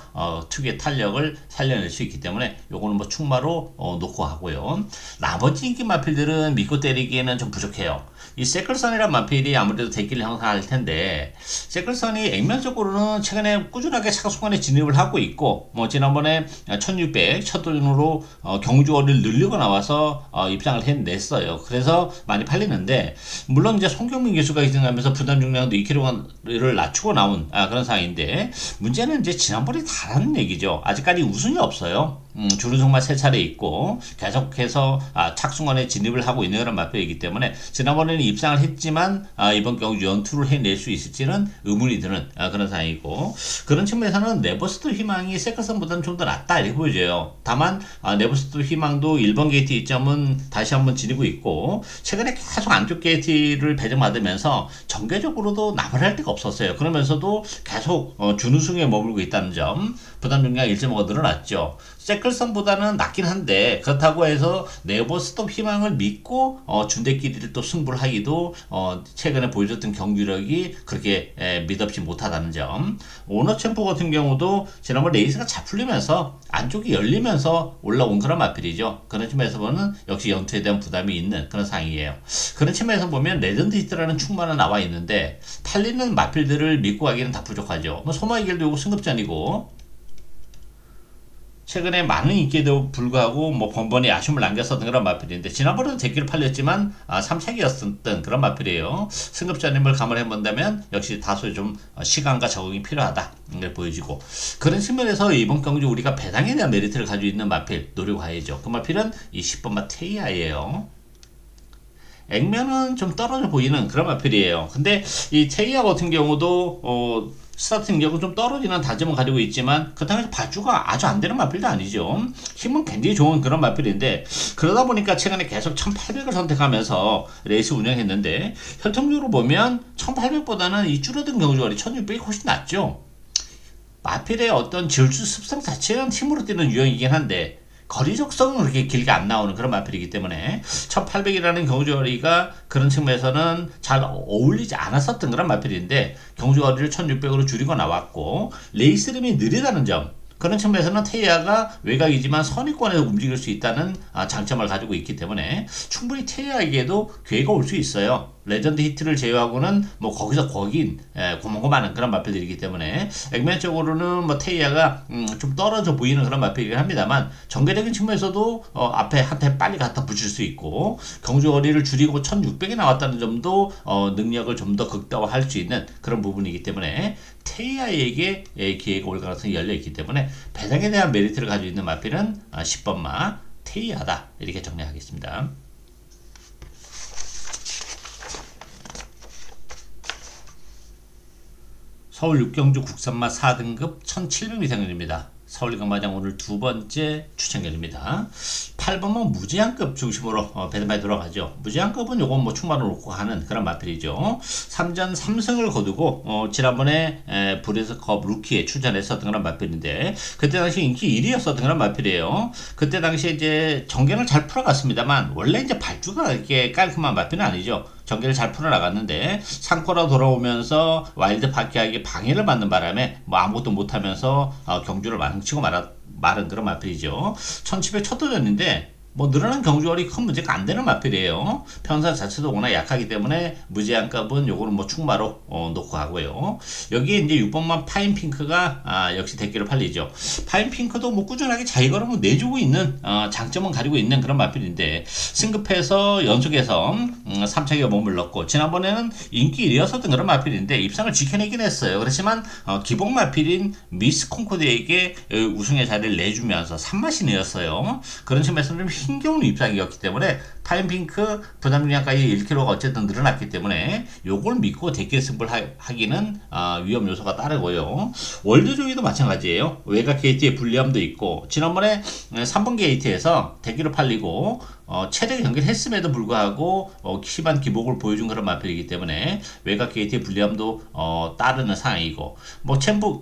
[SPEAKER 1] 특유의 탄력을 살려낼 수 있기 때문에 요거는 뭐 충마로 놓고 하고요. 나머지 인기 마필들은 믿고 때리기에는 좀 부족해요. 이 세클선이란 마필이 아무래도 대기를 형성할 텐데 세클선이 액면적으로는 최근에 꾸준하게 차순간에 진입을 하고 있고 뭐 지난번에 1600 첫 돈으로 경주거리를 늘리고 나와서 입상을 해냈어요. 그래서 많이 팔리는데 물론 이제 송경민 기수가 이승하면서 부담 중량도 2kg를 낮추고 나온 그런 상황인데 문제는 이제 지난번에 다라는 얘기죠. 아직까지 우승이 없어요. 준우승만 3차례 있고 계속해서 착순권에 진입을 하고 있는 그런 마필이기 때문에 지난번에는 입상을 했지만 이번 경주 연투를 해낼 수 있을지는 의문이 드는 그런 상황이고, 그런 측면에서는 네버스트 희망이 세컨선보다는 좀 더 낫다 이렇게 보여져요. 다만 네버스트 희망도 1번 게이트 이점은 다시 한번 지니고 있고, 최근에 계속 안쪽 게이트를 배정받으면서 정계적으로도 남을 할 데가 없었어요. 그러면서도 계속 준우승에 머물고 있다는 점, 부담 중량 1.5가 늘어났죠. 세클선보다는 낫긴 한데, 그렇다고 해서 네버스톱 희망을 믿고 준대끼리를 또 승부를 하기도 최근에 보여줬던 경기력이 그렇게 믿업지 못하다는 점. 오너챔프 같은 경우도 지난번 레이스가 잘 풀리면서 안쪽이 열리면서 올라온 그런 마필이죠. 그런 측면에서 보면 역시 연투에 대한 부담이 있는 그런 상황이에요. 그런 측면에서 보면 레전드 히트라는 충만은 나와 있는데 팔리는 마필들을 믿고 가기는 다 부족하죠. 소마의 길도 요거 승급전이고, 최근에 많은 인기에도 불구하고 번번이 아쉬움을 남겼었던 그런 마필인데, 지난번에도 제끼를 팔렸지만 3차기였었던 그런 마필이에요. 승급전임을 감안해 본다면 역시 다소 좀 시간과 적응이 필요하다 걸 보여지고, 그런 측면에서 이번 경주 우리가 배당에 대한 메리트를 가지고 있는 마필 노려봐야죠. 그 마필은 이 10번마 테이아예요. 액면은 좀 떨어져 보이는 그런 마필이에요. 근데 이 테이아 같은 경우도 스타트 능력은 좀 떨어지는 다짐을 가지고 있지만 그렇다고 해서 발주가 아주 안 되는 마필도 아니죠. 힘은 굉장히 좋은 그런 마필인데, 그러다 보니까 최근에 계속 1800을 선택하면서 레이스 운영했는데, 혈통적으로 보면 1800보다는 이 줄어든 경주거리 1600이 훨씬 낫죠. 마필의 어떤 질주 습성 자체는 힘으로 뛰는 유형이긴 한데 거리 적성은 그렇게 길게 안 나오는 그런 마필이기 때문에 1800이라는 경주거리가 그런 측면에서는 잘 어울리지 않았었던 그런 마필인데, 경주거리를 1600으로 줄이고 나왔고 레이스림이 느리다는 점, 그런 측면에서는 테이아가 외곽이지만 선위권에서 움직일 수 있다는 장점을 가지고 있기 때문에 충분히 테이아에게도 기회가 올 수 있어요. 레전드 히트를 제외하고는 거기서 거긴 고만고만한 그런 마필들이기 때문에 액면적으로는 테이아가 좀 떨어져 보이는 그런 마필이긴 합니다만, 전개적인 측면에서도 앞에 한테 빨리 갖다 붙일 수 있고 경주거리를 줄이고 1600이 나왔다는 점도 능력을 좀 더 극대화할 수 있는 그런 부분이기 때문에 테이아에게 기회가 올 가능성이 열려있기 때문에 배당에 대한 메리트를 가지고 있는 마필은 10번마 테이아다 이렇게 정리하겠습니다. 서울 6경주 국산마 4등급 1700미터입니다. 서울경마장 오늘 두 번째 추천결입니다. 8번은 무제한급 중심으로 배당에 들어가죠. 무제한급은 요건 충만을 놓고 가는 그런 마필이죠. 3전 3승을 거두고 지난번에 브레스컵 루키에 출전했었던 그런 마필인데, 그때 당시 인기 1위였었던 그런 마필이에요. 그때 당시에 이제 정견을 잘 풀어갔습니다만 원래 이제 발주가 이렇게 깔끔한 마필은 아니죠. 전개를 잘 풀어나갔는데 상코라 돌아오면서 와일드 파키하게 방해를 받는 바람에 아무것도 못하면서 경주를 망치고 말은 그런 마필이죠. 1700 첫 도전인데 늘어난 경주거리 큰 문제가 안 되는 마필이에요. 편사 자체도 워낙 약하기 때문에 무제한값은 요거는 충마로 놓고 가고요. 여기에 이제 6번만 파인핑크가 역시 대기로 팔리죠. 파인핑크도 꾸준하게 자기 걸음을 내주고 있는 장점은 가지고 있는 그런 마필인데, 승급해서 연속해서 3차기가 머물렀고, 지난번에는 인기 1위였었던 그런 마필인데 입상을 지켜내긴 했어요. 그렇지만 기본 마필인 미스 콩코드에게 우승의 자리를 내주면서 3마신이었어요. 그런 측면에서는 힘겨운 입상이었기 때문에 파인핑크 부담 중량까지 1kg가 어쨌든 늘어났기 때문에 요걸 믿고 대기 승부를 하기는 위험 요소가 따르고요. 월드조이도 마찬가지예요. 외곽 게이트의 불리함도 있고, 지난번에 3번 게이트에서 대기로 팔리고 최대 경기를 했음에도 불구하고 심한 기복을 보여준 그런 마필이기 때문에 외곽 게이트의 불리함도 따르는 상황이고,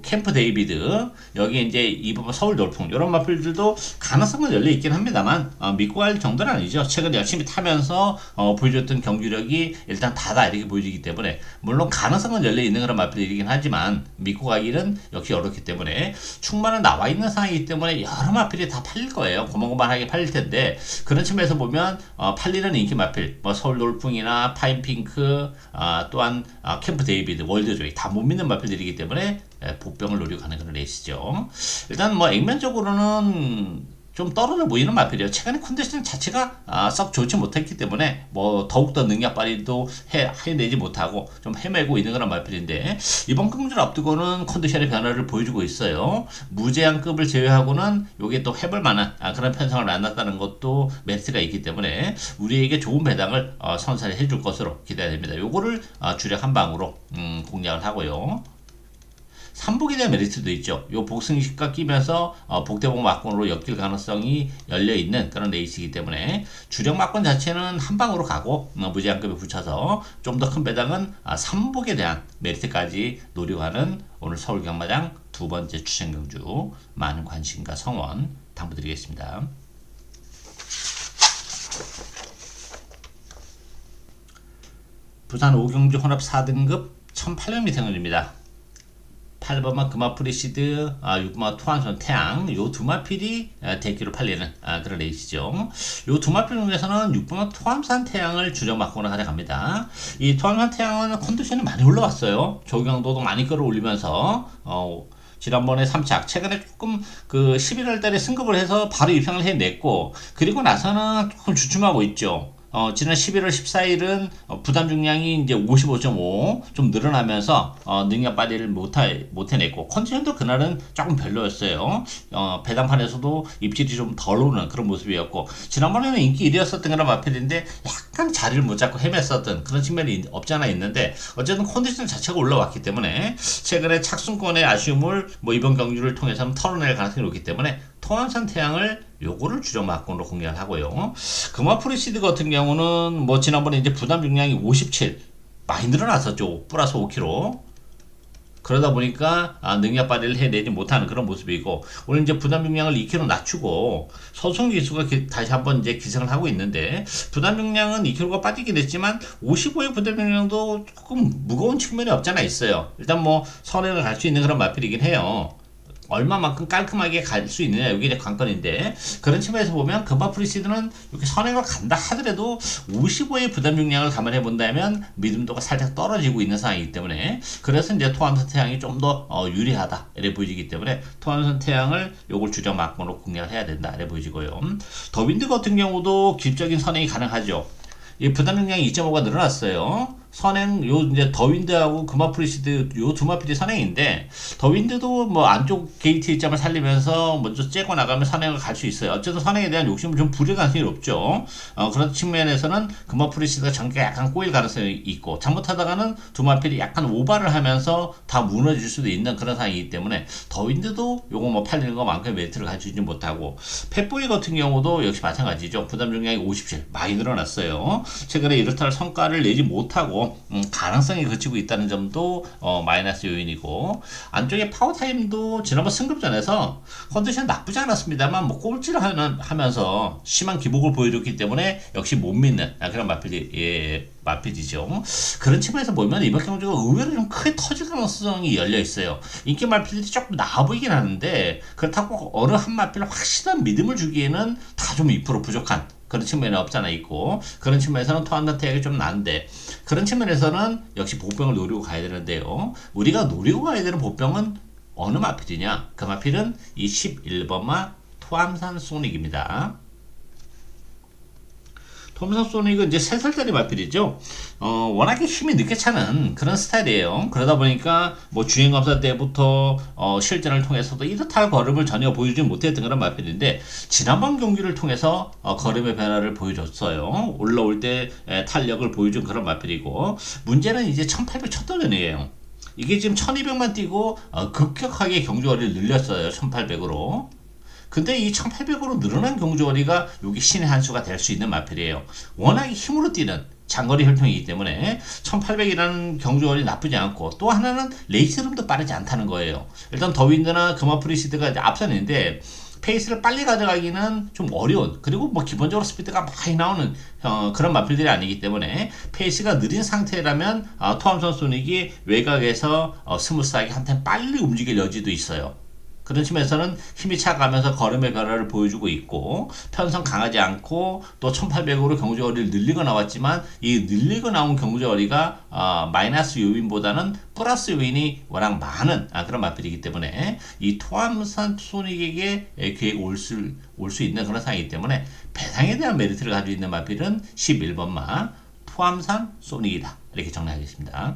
[SPEAKER 1] 캠프 데이비드, 여기 이제 이번 서울 돌풍 이런 마필들도 가능성은 열려 있긴 합니다만 믿고 갈 정도는 아니죠. 최근 열심히 타면서 보여줬던 경기력이 일단 다다 이렇게 보여지기 때문에 물론 가능성은 열려 있는 그런 마필이긴 하지만 믿고 가기는 역시 어렵기 때문에 충만은 나와 있는 상황이기 때문에 여러 마필이 다 팔릴 거예요. 고만고만하게 팔릴 텐데, 그런 측면에서 보면 팔리는 인기 마필 서울 돌풍이나 파인핑크 또한 캠프 데이비드, 월드조이 다 못 믿는 마필들이기 때문에 복병을 노리고 가는 그런 레이스죠. 일단 액면적으로는 좀 떨어져 보이는 마필이에요. 최근에 컨디션 자체가 썩 좋지 못했기 때문에 뭐 더욱더 능력 발휘도 해내지 못하고 좀 헤매고 있는 그런 마필인데, 이번 금주를 앞두고는 컨디션의 변화를 보여주고 있어요. 무제한급을 제외하고는 요게 또 해볼 만한 그런 편성을 만났다는 것도 메리트가 있기 때문에 우리에게 좋은 배당을 선사를 해줄 것으로 기대됩니다. 요거를 주력 한 방으로 공략을 하고요. 삼복에 대한 메리트도 있죠. 요 복승식과 끼면서 복대복 막권으로 엮일 가능성이 열려있는 그런 레이스이기 때문에 주력 막권 자체는 한 방으로 가고 무제한급에 붙여서 좀 더 큰 배당은 삼복에 대한 메리트까지 노려가는 오늘 서울경마장 두 번째 추천경주, 많은 관심과 성원 당부드리겠습니다. 부산 5경주 혼합 4등급 1800m입니다. 8번마 금화프리시드, 6번마 투한선 태양, 요 두 마필이 대기로 팔리는 그런 레이스죠. 요 두 마필 중에서는 6번마 투함산 태양을 주력 막고는 가져갑니다. 이 투함산 태양은 컨디션이 많이 올라왔어요. 조경도도 많이 끌어올리면서 지난번에 3착, 최근에 조금 11월 달에 승급을 해서 바로 입상을 해냈고, 그리고 나서는 조금 주춤하고 있죠. 지난 11월 14일은 부담 중량이 이제 55.5 좀 늘어나면서 능력 발휘를 못 해냈고, 컨디션도 그날은 조금 별로였어요. 배당판에서도 입질이 좀 덜 오는 그런 모습이었고, 지난번에는 인기 1위였었던 그런 마필인데 약간 자리를 못 잡고 헤맸었던 그런 측면이 없지 않아 있는데, 어쨌든 컨디션 자체가 올라왔기 때문에 최근에 착순권의 아쉬움을 이번 경주를 통해서는 털어낼 가능성이 높기 때문에 토안산 태양을 요거를 주력 막권으로 공략을 하고요. 금화프리시드 같은 경우는 지난번에 이제 부담 중량이 57 많이 늘어났었죠. 플러스 5kg. 그러다 보니까 능력 발휘를 해내지 못하는 그런 모습이고, 오늘 이제 부담 중량을 2kg 낮추고 소송 기수가 다시 한번 이제 기승을 하고 있는데, 부담 중량은 2kg가 빠지긴 했지만 55의 부담 중량도 조금 무거운 측면이 없잖아 있어요. 일단 선행을 갈 수 있는 그런 마필이긴 해요. 얼마만큼 깔끔하게 갈 수 있느냐, 여기 이제 관건인데, 그런 측면에서 보면 금화프리시드는 이렇게 선행을 간다 하더라도 55의 부담 중량을 감안해 본다면 믿음도가 살짝 떨어지고 있는 상황이기 때문에, 그래서 이제 토함선 태양이 좀 더 유리하다 이래 보이기 때문에 토함선 태양을 요걸 주력 막론으로 공략을 해야 된다 이래 보이고요. 더윈드 같은 경우도 기술적인 선행이 가능하죠. 이 부담 중량이 2.5가 늘어났어요. 선행, 이제 더윈드하고 금화프리시드 요 두 마필이 선행인데, 더윈드도 안쪽 게이트 입점을 살리면서 먼저 째고 나가면 선행을 갈 수 있어요. 어쨌든 선행에 대한 욕심을 좀 부릴 가능성이 높죠. 그런 측면에서는 금화프리시드가 전개 약간 꼬일 가능성이 있고, 잘못하다가는 두 마필이 약간 오바를 하면서 다 무너질 수도 있는 그런 상황이기 때문에, 더윈드도 요거 팔리는 것만큼 메리트를 가지지 못하고, 펫보이 같은 경우도 역시 마찬가지죠. 부담 중량이 57 많이 늘어났어요. 최근에 이렇다 할 성과를 내지 못하고 가능성이 그치고 있다는 점도 마이너스 요인이고, 안쪽에 파워타임도 지난번 승급전에서 컨디션 나쁘지 않았습니다만 꼴찌를 하면서 심한 기복을 보여줬기 때문에 역시 못 믿는 그런 마필이죠. 그런 측면에서 보면 이번 경주가 의외로 좀 크게 터질 가능성이 열려 있어요. 인기 마필들이 조금 나아 보이긴 하는데, 그렇다고 어느 한 마필을 확실한 믿음을 주기에는 다 좀 2% 부족한 그런 측면이 없잖아 있고, 그런 측면에서는 토한다 태양이 좀 난데, 그런 측면에서는 역시 보병을 노리고 가야 되는데요. 우리가 노리고 가야 되는 보병은 어느 마필이냐? 그 마필은 이 11번마 토함산 소닉입니다. 토함산 소닉은 이제 3살짜리 마필이죠. 워낙에 힘이 늦게 차는 그런 스타일이에요. 그러다 보니까 주행검사 때부터 실전을 통해서도 이렇다 할 걸음을 전혀 보여주지 못했던 그런 마필인데, 지난번 경기를 통해서 걸음의 변화를 보여줬어요. 올라올 때 탄력을 보여준 그런 마필이고, 문제는 이제 1800 첫 도전이에요. 이게 지금 1200만 뛰고 급격하게 경주거리를 늘렸어요. 1800으로. 근데 이 1800으로 늘어난 경주거리가 여기 신의 한 수가 될 수 있는 마필이에요. 워낙에 힘으로 뛰는 장거리 혈통이기 때문에 1800이라는 경주거리 나쁘지 않고, 또 하나는 레이스 흐름도 빠르지 않다는 거예요. 일단 더윈드나 금화프리시드가 앞선인데 페이스를 빨리 가져가기는 좀 어려운, 그리고 기본적으로 스피드가 많이 나오는 그런 마필들이 아니기 때문에, 페이스가 느린 상태라면 토함선 소닉이 외곽에서 스무스하게 한템 빨리 움직일 여지도 있어요. 그런 측면에서는 힘이 차가면서 걸음의 변화를 보여주고 있고 편성 강하지 않고 또 1800으로 경주거리를 늘리고 나왔지만 이 늘리고 나온 경주거리가 마이너스 요인보다는 플러스 요인이 워낙 많은 그런 마필이기 때문에 이 토암산 소닉에게 기회가 올 수 있는 그런 상황이기 때문에 배당에 대한 메리트를 가지고 있는 마필은 11번마 토암산 소닉이다. 이렇게 정리하겠습니다.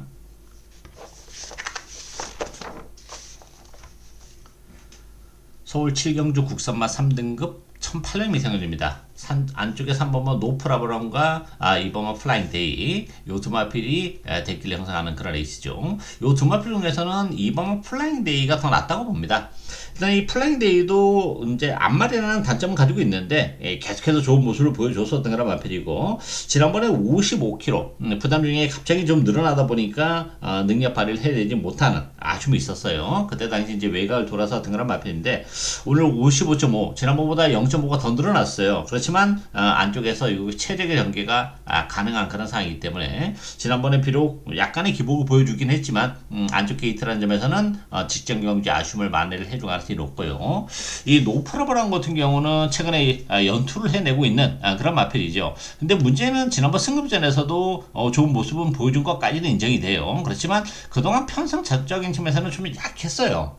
[SPEAKER 1] 서울 7경주 국산마 3등급 1800미생을입니다. 안쪽에 3번마 노프라브럼과 2번마 플라잉데이 요 두 마필이 대끼를 형성하는 그런 레이스죠. 요 두 마필 중에서는 2번마 플라잉데이가 더 낫다고 봅니다. 일단 이 플라잉데이도 이제 앞말이라는 단점을 가지고 있는데 계속해서 좋은 모습을 보여줬었던 그런 마필이고 지난번에 55kg 부담 중에 갑자기 좀 늘어나다 보니까 능력 발휘를 해내지 못하는 아쉬움이 있었어요. 그때 당시 이제 외곽을 돌아서 든 그런 마필인데 오늘 55.5 지난번보다 0.5가 더 늘어났어요. 그렇지만 안쪽에서 이 체력의 전개가 가능한 그런 상황이기 때문에 지난번에 비록 약간의 기복을 보여주긴 했지만 안쪽 게이트라는 점에서는 직전 경기 아쉬움을 만회를 해줄 가능성이 높고요. 이 노프라브람 같은 경우는 최근에 연투를 해내고 있는 그런 마필이죠. 근데 문제는 지난번 승급전에서도 좋은 모습은 보여준 것까지는 인정이 돼요. 그렇지만 그동안 편성적인 측면에서는 좀 약했어요.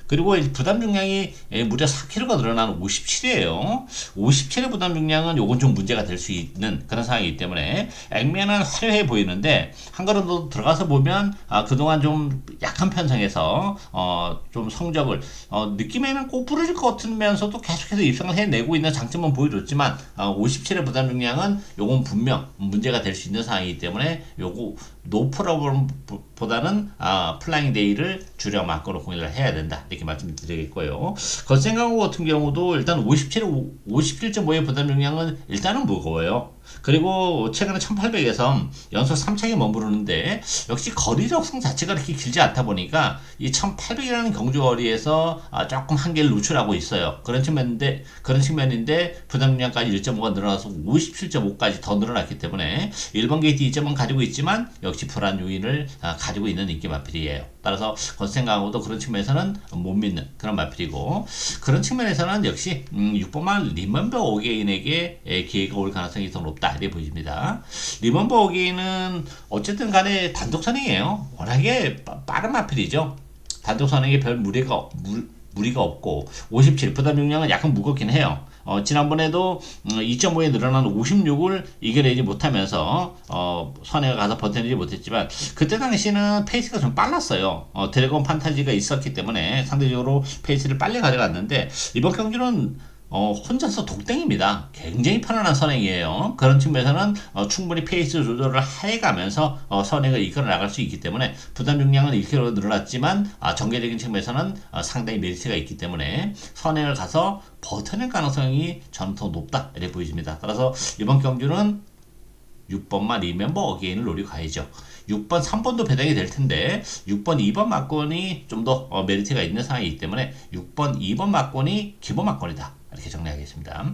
[SPEAKER 1] 그리고 부담 중량이 무려 4kg가 늘어난 57이에요. 57의 부담 중량은 요건 좀 문제가 될 수 있는 그런 상황이기 때문에 액면은 화려해 보이는데 한 걸음 더 들어가서 보면 그동안 좀 약한 편성에서 좀 성적을 느낌에는 꼭 부러질 것 같으면서도 계속해서 입상을 해내고 있는 장점은 보여줬지만 57의 부담 중량은 요건 분명 문제가 될 수 있는 상황이기 때문에 요거 노프라브럼보다는 플라잉 데이를 주력 막고로 공략을 해야 된다. 이렇게 말씀드리겠고요. 건생강호 같은 경우도 일단 57.5의 부담 용량은 일단은 무거워요. 그리고 최근에 1800에서 연속 3차에 머무르는데 역시 거리 적성 자체가 그렇게 길지 않다 보니까 이 1800이라는 경주 거리에서 조금 한계를 노출하고 있어요. 그런 측면인데 부담 용량까지 1.5가 늘어나서 57.5까지 더 늘어났기 때문에 1번 게이트 2점은 가지고 있지만 역시 불안 요인을 가지고 있는 인기 마필이에요. 따라서 건생강호도 그런 측면에서는 못 믿는 그런 마필이고 그런 측면에서는 역시 6번만 리먼버 오게인에게 기회가 올 가능성이 더 높다 이렇게 보입니다. 리먼버 오게인은 어쨌든 간에 단독 선행이에요. 워낙에 빠른 마필이죠. 단독 선행에 별 무리가 없고 57 부담 용량은 약간 무겁긴 해요. 지난번에도 2.5에 늘어난 56을 이겨내지 못하면서 선행을 가서 버텨내지 못했지만 그때 당시는 페이스가 좀 빨랐어요. 드래곤 판타지가 있었기 때문에 상대적으로 페이스를 빨리 가져갔는데 이번 경기는 혼자서 독땡입니다. 굉장히 편안한 선행이에요. 그런 측면에서는 충분히 페이스 조절을 해가면서 선행을 이끌어 나갈 수 있기 때문에 부담 용량은 1kg 늘어났지만 전개적인 측면에서는 상당히 메리트가 있기 때문에 선행을 가서 버텨낼 가능성이 저는 더 높다 이렇게 보여집니다. 따라서 이번 경주는 6번만 리멤버 어게인을 노리고 가야죠. 6번, 3번도 배당이 될 텐데 6번, 2번 막권이 좀 더 메리트가 있는 상황이기 때문에 6번, 2번 막권이 기본 막권이다. 이렇게 정리하겠습니다.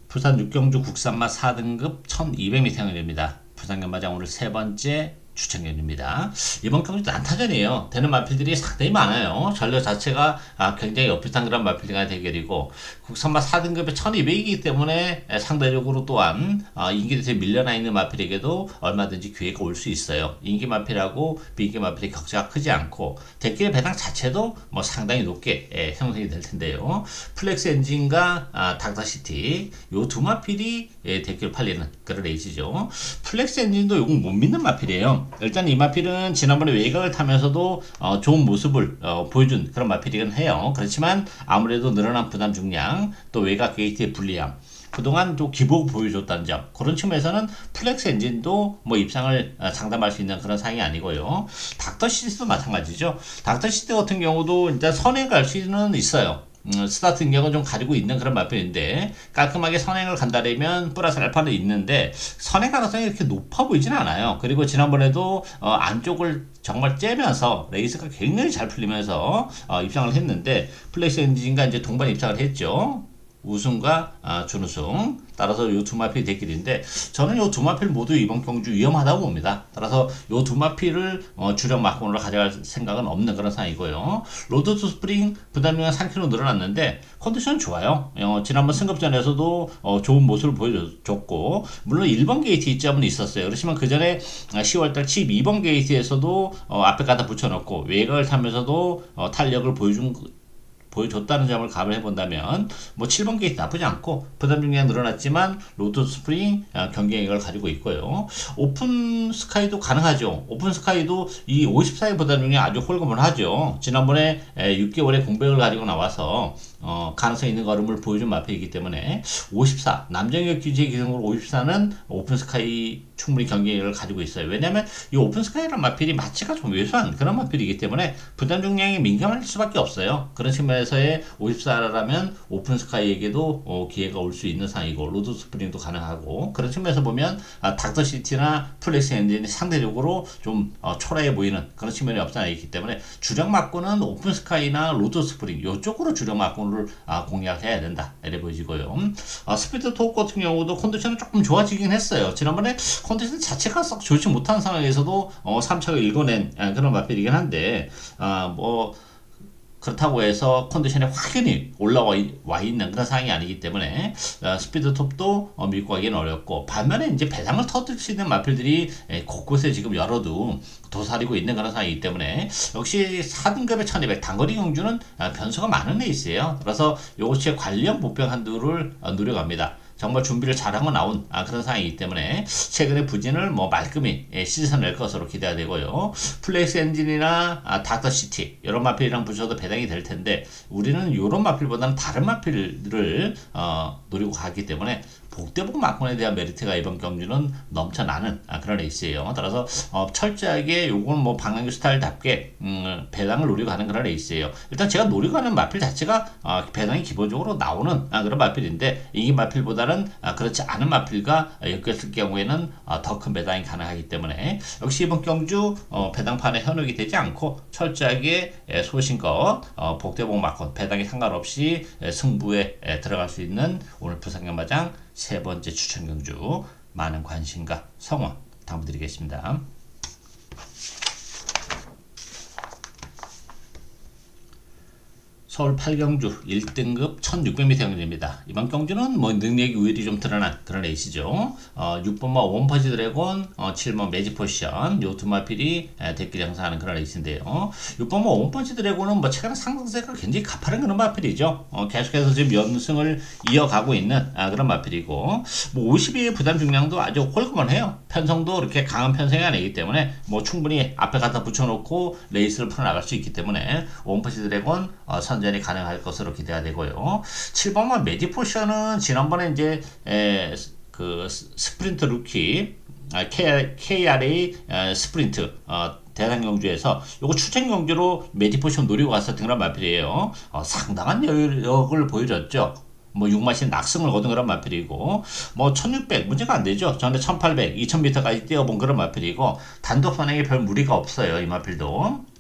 [SPEAKER 1] 부산 육경주 국산마 4등급 1200m입니다. 부산 연마장 오늘 세 번째 추천견입니다. 이번 경기도 난타전이에요. 되는 마필들이 상당히 많아요. 전력 자체가 굉장히 엇비슷한 그런 마필들과 대결이고 국산마 4등급에 1200이기 때문에 상대적으로 또한 인기대에 밀려나 있는 마필에게도 얼마든지 기회가 올 수 있어요. 인기 마필하고 비인기 마필의 격차가 크지 않고 대결 배당 자체도 상당히 높게 형성이 될 텐데요. 플렉스 엔진과 닥터시티 요 두 마필이 대결 팔리는 그런 레이스죠. 플렉스 엔진도 요건 못 믿는 마필이에요. 일단 이 마필은 지난번에 외곽을 타면서도 좋은 모습을 보여준 그런 마필이긴 해요. 그렇지만 아무래도 늘어난 부담 중량 또 외곽 게이트의 불리함 그동안 또 기복을 보여줬다는 점 그런 측면에서는 플렉스 엔진도 입상을 장담할 수 있는 그런 상황이 아니고요. 닥터시티도 마찬가지죠. 닥터시티 같은 경우도 일단 선에 갈 수는 있어요. 스타트 능력은 좀 가지고 있는 그런 마필인데 깔끔하게 선행을 간다면 플러스 알파는 있는데 선행 가능성이 이렇게 높아 보이진 않아요. 그리고 지난번에도 안쪽을 정말 째면서 레이스가 굉장히 잘 풀리면서 입상을 했는데 플렉스 엔진과 이제 동반 입상을 했죠. 우승과 준우승. 따라서 요 두 마필이 대길인데 저는 요 두 마필 모두 이번 경주 위험하다고 봅니다. 따라서 요 두 마필을 주력 막공으로 가져갈 생각은 없는 그런 상황이고요. 로드 투 스프링 부담量 3kg 늘어났는데 컨디션 좋아요. 지난번 승급전에서도 좋은 모습을 보여줬고 물론 1번 게이트 이점은 있었어요. 그렇지만 그 전에 10월달 12번 게이트에서도 앞에 갖다 붙여놓고 외곽을 타면서도 탄력을 보여줬다는 점을 감을 해본다면 뭐 7번 게이트 나쁘지 않고 부담 중량 늘어났지만 로드 스프링 경쟁력을 가지고 있고요. 오픈 스카이도 가능하죠. 오픈 스카이도 이 54의 부담 중량 아주 홀가분 하죠. 지난번에 6개월의 공백을 가지고 나와서 가능성 있는 걸음을 보여준 마필이기 때문에 54 남정혁 규제 기준으로 54는 오픈 스카이 충분히 경쟁력을 가지고 있어요. 왜냐하면 이 오픈 스카이라는 마필이 마치가 좀 왜소한 그런 마필이기 때문에 부담 중량이 민감할 수밖에 없어요. 그런 측면에서의 54라면 오픈 스카이에게도 기회가 올 수 있는 상황이고 로드 스프링도 가능하고 그런 측면에서 보면 닥터 시티나 플렉스 엔진이 상대적으로 좀 초라해 보이는 그런 측면이 없지 않아 있기 때문에 주력 막고는 오픈 스카이나 로드 스프링 이쪽으로 주력 막고를 공략해야 된다 이래 보이고요. 스피드 토크 같은 경우도 컨디션은 조금 좋아지긴 했어요. 지난번에 컨디션 자체가 썩 좋지 못한 상황에서도 3차가 읽어낸 그런 마필이긴 한데 뭐 그렇다고 해서 컨디션에 확연히 올라와 있는 그런 상황이 아니기 때문에 스피드 톱도 밀고 가기는 어렵고 반면에 이제 배당을 터뜨릴 수 있는 마필들이 곳곳에 지금 열어도 도사리고 있는 그런 상황이기 때문에 역시 4등급의 1200 단거리 경주는 변수가 많은 레이스예요. 그래서 이것이 관련 보병 한두를 노려갑니다. 정말 준비를 잘하고 나온 그런 상황이기 때문에 최근에 부진을 뭐 말끔히 씻어낼 것으로 기대가 되고요. 플렉스 엔진이나 닥터시티 이런 마필이랑 붙여도 배당이 될 텐데 우리는 이런 마필보다는 다른 마필들을 노리고 가기 때문에 복대복 막군에 대한 메리트가 이번 경주는 넘쳐나는 그런 레이스예요. 따라서 철저하게 요건 뭐 방랑규 스타일답게 배당을 노리고 가는 그런 레이스예요. 일단 제가 노리고 가는 마필 자체가 배당이 기본적으로 나오는 그런 마필인데 이 마필보다는 그렇지 않은 마필과 엮였을 경우에는 더 큰 배당이 가능하기 때문에 역시 이번 경주 배당판에 현혹이 되지 않고 철저하게 소신껏 복대복 막군 배당이 상관없이 승부에 들어갈 수 있는 오늘 부산경마장 세 번째 추천 경주 많은 관심과 성원 당부드리겠습니다. 서울 8경주 1등급 1600m 경주입니다. 이번 경주는 뭐 능력이 우열이 좀 드러난 그런 레이스죠. 6번마 원퍼지 드래곤, 7번 매직 포지션 요 두 마필이 대끼리 형성하는 그런 레이스인데요. 6번마 원퍼지 드래곤은 뭐 최근 상승세가 굉장히 가파른 그런 마필이죠. 계속해서 지금 연승을 이어가고 있는 그런 마필이고 뭐 52의 부담 중량도 아주 홀그만해요. 편성도 이렇게 강한 편성이 아니기 때문에 뭐 충분히 앞에 갖다 붙여놓고 레이스를 풀어나갈 수 있기 때문에 원퍼지 드래곤 선전이 가능할 것으로 기대가 되고요. 7번만 매직 포션은 지난번에 이제 그 스프린트 루키 KRA 스프린트 대상 경주에서 요거 추천 경주로 매직 포션 노리고 갔었던 그런 마필이에요. 상당한 여력을 보여줬죠. 뭐 6마신 낙승을 거둔 그런 마필이고 뭐 1600 문제가 안 되죠. 전에 1800, 2000m까지 뛰어본 그런 마필이고 단독 선행에 별 무리가 없어요. 이 마필도.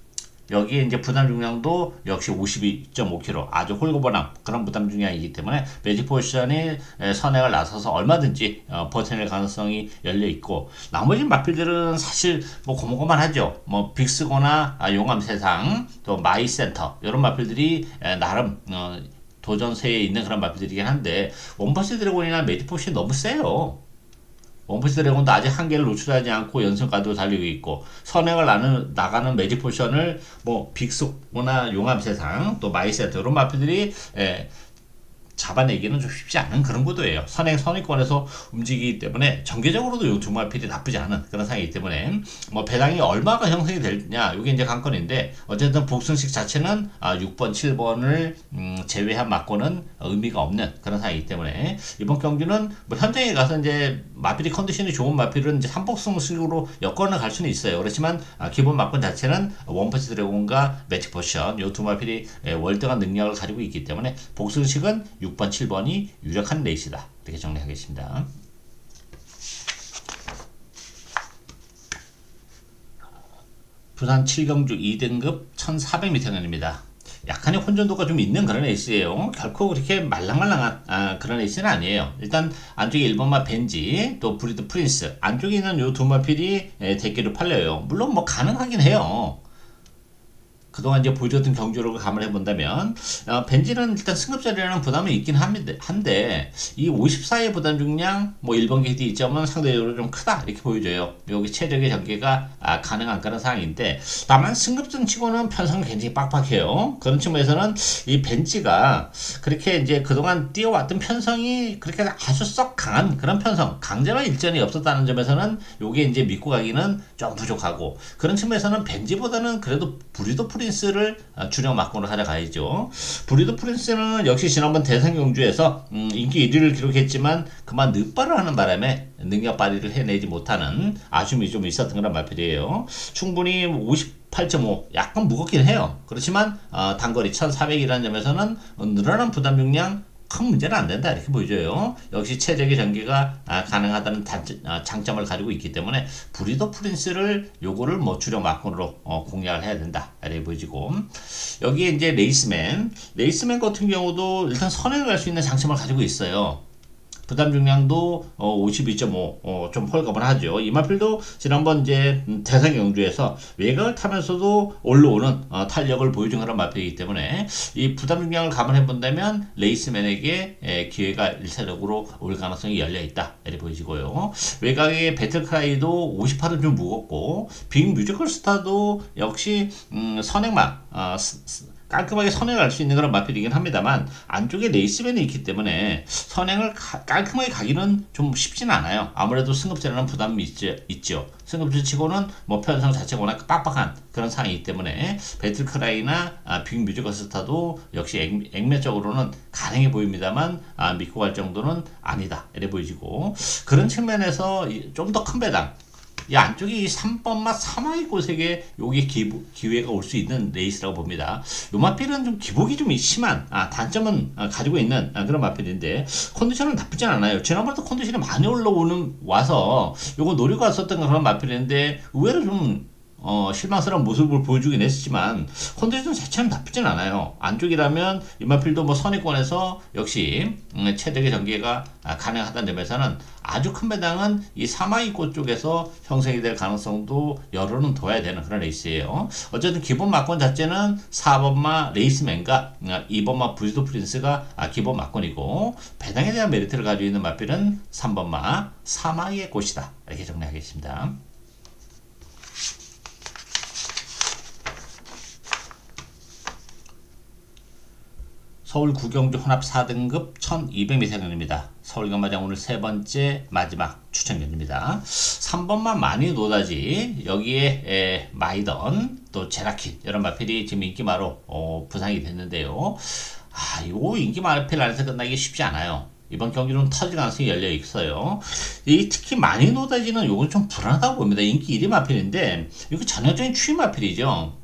[SPEAKER 1] 여기에 이제 부담 중량도 역시 52.5kg 아주 홀고번한 그런 부담 중량이기 때문에 매직 포지션이 선행을 나서서 얼마든지 버텨낼 가능성이 열려 있고 나머지 마필들은 사실 뭐 고만고만하죠. 뭐 빅스거나 용암 세상 또 마이 센터 이런 마필들이 나름 도전세에 있는 그런 마필들이긴 한데 원퍼시 드래곤이나 매직 포지션이 너무 세요. 원피스 드래곤도 아직 한계를 노출하지 않고 연승까지도 달리고 있고 선행을 나가는 매직 포션을 뭐 빅스나 용암세상 또 마이세트 이런 마필들이 잡아내기는 좀 쉽지 않은 그런 구도예요. 선행권에서 움직이기 때문에 전개적으로도 이 두 마필이 나쁘지 않은 그런 상황이기 때문에 뭐 배당이 얼마가 형성이 되냐 이게 이제 관건인데 어쨌든 복승식 자체는 6번, 7번을 제외한 막고는 의미가 없는 그런 상황이기 때문에 이번 경기는 뭐 현장에 가서 이제 마필이 컨디션이 좋은 마필은 이제 3복승식으로 여건을 갈 수는 있어요. 그렇지만 기본 막권 자체는 원퍼치 드래곤과 매직 포션 이 두 마필이 월등한 능력을 가지고 있기 때문에 복승식은 6번, 7번이 유력한 레이스다. 이렇게 정리하겠습니다. 부산 7경주 2등급 1400m 경입니다. 약간의 혼전도가 좀 있는 그런 에이스예요. 결코 그렇게 말랑말랑한 그런 에이스는 아니에요. 일단 안쪽에 1번마 벤지, 또 브리드 프린스, 안쪽에 있는 요 두 마필이 대기로 팔려요. 물론 뭐 가능하긴 해요. 그동안 이제 보여줬던 경주력을 감안해 본다면 벤지는 일단 승급자리라는 부담은 있긴 한데 이 54의 부담 중량 뭐 1번 게이트 2점은 상대적으로 좀 크다 이렇게 보여져요. 여기 최적의 전개가 가능한 그런 상황인데 다만 승급전 치고는 편성은 굉장히 빡빡해요. 그런 측면에서는 이 벤지가 그렇게 이제 그동안 뛰어왔던 편성이 그렇게 아주 썩 강한 그런 편성, 강제로 일전이 없었다는 점에서는 요게 이제 믿고 가기는 좀 부족하고, 그런 측면에서는 벤지보다는 그래도 브리더 프린스를 주력 막공으로 가져가야죠. 브리더 프린스는 역시 지난번 대선 경주에서 인기 1위를 기록했지만 그만 늑발을 하는 바람에 능력 발휘를 해내지 못하는 아쉬움이 좀 있었던 그런 말필이에요. 충분히 58.5 약간 무겁긴 해요. 그렇지만 단거리 1400이라는 점에서는 늘어난 부담 용량 큰 문제는 안 된다 이렇게 보여져요. 역시 최적의 전개가 가능하다는 장점을 가지고 있기 때문에 브리더 프린스를 요거를 뭐 주력 막군으로 공략을 해야 된다 이렇게 보여지고, 여기에 이제 레이스맨 같은 경우도 일단 선행을 할 수 있는 장점을 가지고 있어요. 부담 중량도 52.5 좀 홀가분 하죠. 이마필도 지난번 이제 대상 경주에서 외곽을 타면서도 올라오는 탄력을 보여준 그런 마필이기 때문에 이 부담 중량을 감안해 본다면 레이스맨에게 기회가 일차적으로 올 가능성이 열려 있다 이렇게 보여지고요. 외곽의 배틀크라이도 58은 좀 무겁고, 빅 뮤지컬 스타도 역시 선행막 깔끔하게 선행을 할 수 있는 그런 마필이긴 합니다만 안쪽에 레이스맨이 있기 때문에 선행을 깔끔하게 가기는 좀 쉽진 않아요. 아무래도 승급자라는 부담이 있죠. 승급자 치고는 뭐 편성 자체가 워낙 빡빡한 그런 상황이기 때문에 배틀크라이나 빅 뮤지컬 스타도 역시 액면적으로는 가능해 보입니다만 믿고 갈 정도는 아니다 이래 보이지고, 그런 측면에서 좀 더 큰 배당, 이 안쪽에 이 3번마 사마이 곳에게 요게 기회가 올 수 있는 레이스라고 봅니다. 요 마필은 좀 기복이 좀 심한 단점은 가지고 있는 그런 마필인데 컨디션은 나쁘진 않아요. 지난번에도 컨디션이 많이 와서 요거 노리고 왔었던 그런 마필인데 의외로 좀 실망스러운 모습을 보여주긴 했지만 컨디션 자체는 나쁘진 않아요. 안쪽이라면 이마필도 뭐 선의권에서 역시 최적의 전개가 가능하다는 점에서는 아주 큰 배당은 이 사마이꽃 쪽에서 형성이 될 가능성도 열어는 둬야 되는 그런 레이스예요. 어쨌든 기본 막권 자체는 4번마 레이스맨과 2번마 브리더 프린스가 기본 막권이고, 배당에 대한 메리트를 가지고 있는 마필은 3번마 사마이의 꽃이다 이렇게 정리하겠습니다. 서울 구경주 혼합 4등급 1200m입니다. 서울경마장 오늘 세 번째 마지막 추천견입니다. 3번만 많이 노다지, 여기에 마이던, 또 제라킨 이런 마필이 지금 인기마로 부상이 됐는데요. 요 인기마필 안에서 끝나기 쉽지 않아요. 이번 경기는 터질 가능성이 열려 있어요. 특히 많이 노다지는 요건 좀 불안하다고 봅니다. 인기 1위 마필인데 이거 전형적인 추위 마필이죠.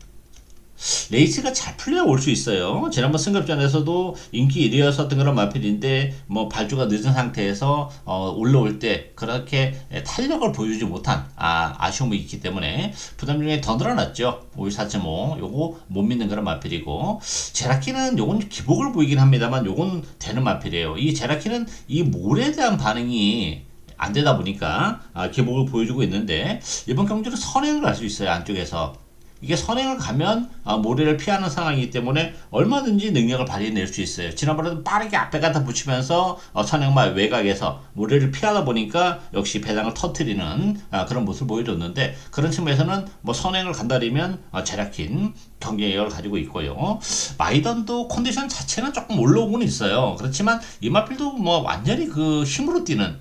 [SPEAKER 1] 레이스가 잘 풀려 올 수 있어요. 지난번 승급전에서도 인기 1위였었던 그런 마필인데 뭐 발주가 늦은 상태에서 올라올 때 그렇게 탄력을 보여주지 못한 아쉬움이 있기 때문에 부담 중에 더 늘어났죠. 54.5 요거 못 믿는 그런 마필이고, 제라키는 요건 기복을 보이긴 합니다만 요건 되는 마필이에요. 이 제라키는 이 몰에 대한 반응이 안 되다 보니까 기복을 보여주고 있는데 이번 경기는 선행을 갈 수 있어요. 안쪽에서 이게 선행을 가면 모래를 피하는 상황이기 때문에 얼마든지 능력을 발휘해낼 수 있어요. 지난번에도 빠르게 앞에 갖다 붙이면서 선행마 외곽에서 모래를 피하다 보니까 역시 배당을 터트리는 그런 모습을 보여줬는데, 그런 측면에서는 뭐 선행을 간다면 제라킨 경쟁력을 가지고 있고요. 마이던도 컨디션 자체는 조금 올라오고는 있어요. 그렇지만 이마필도 뭐 완전히 그 힘으로 뛰는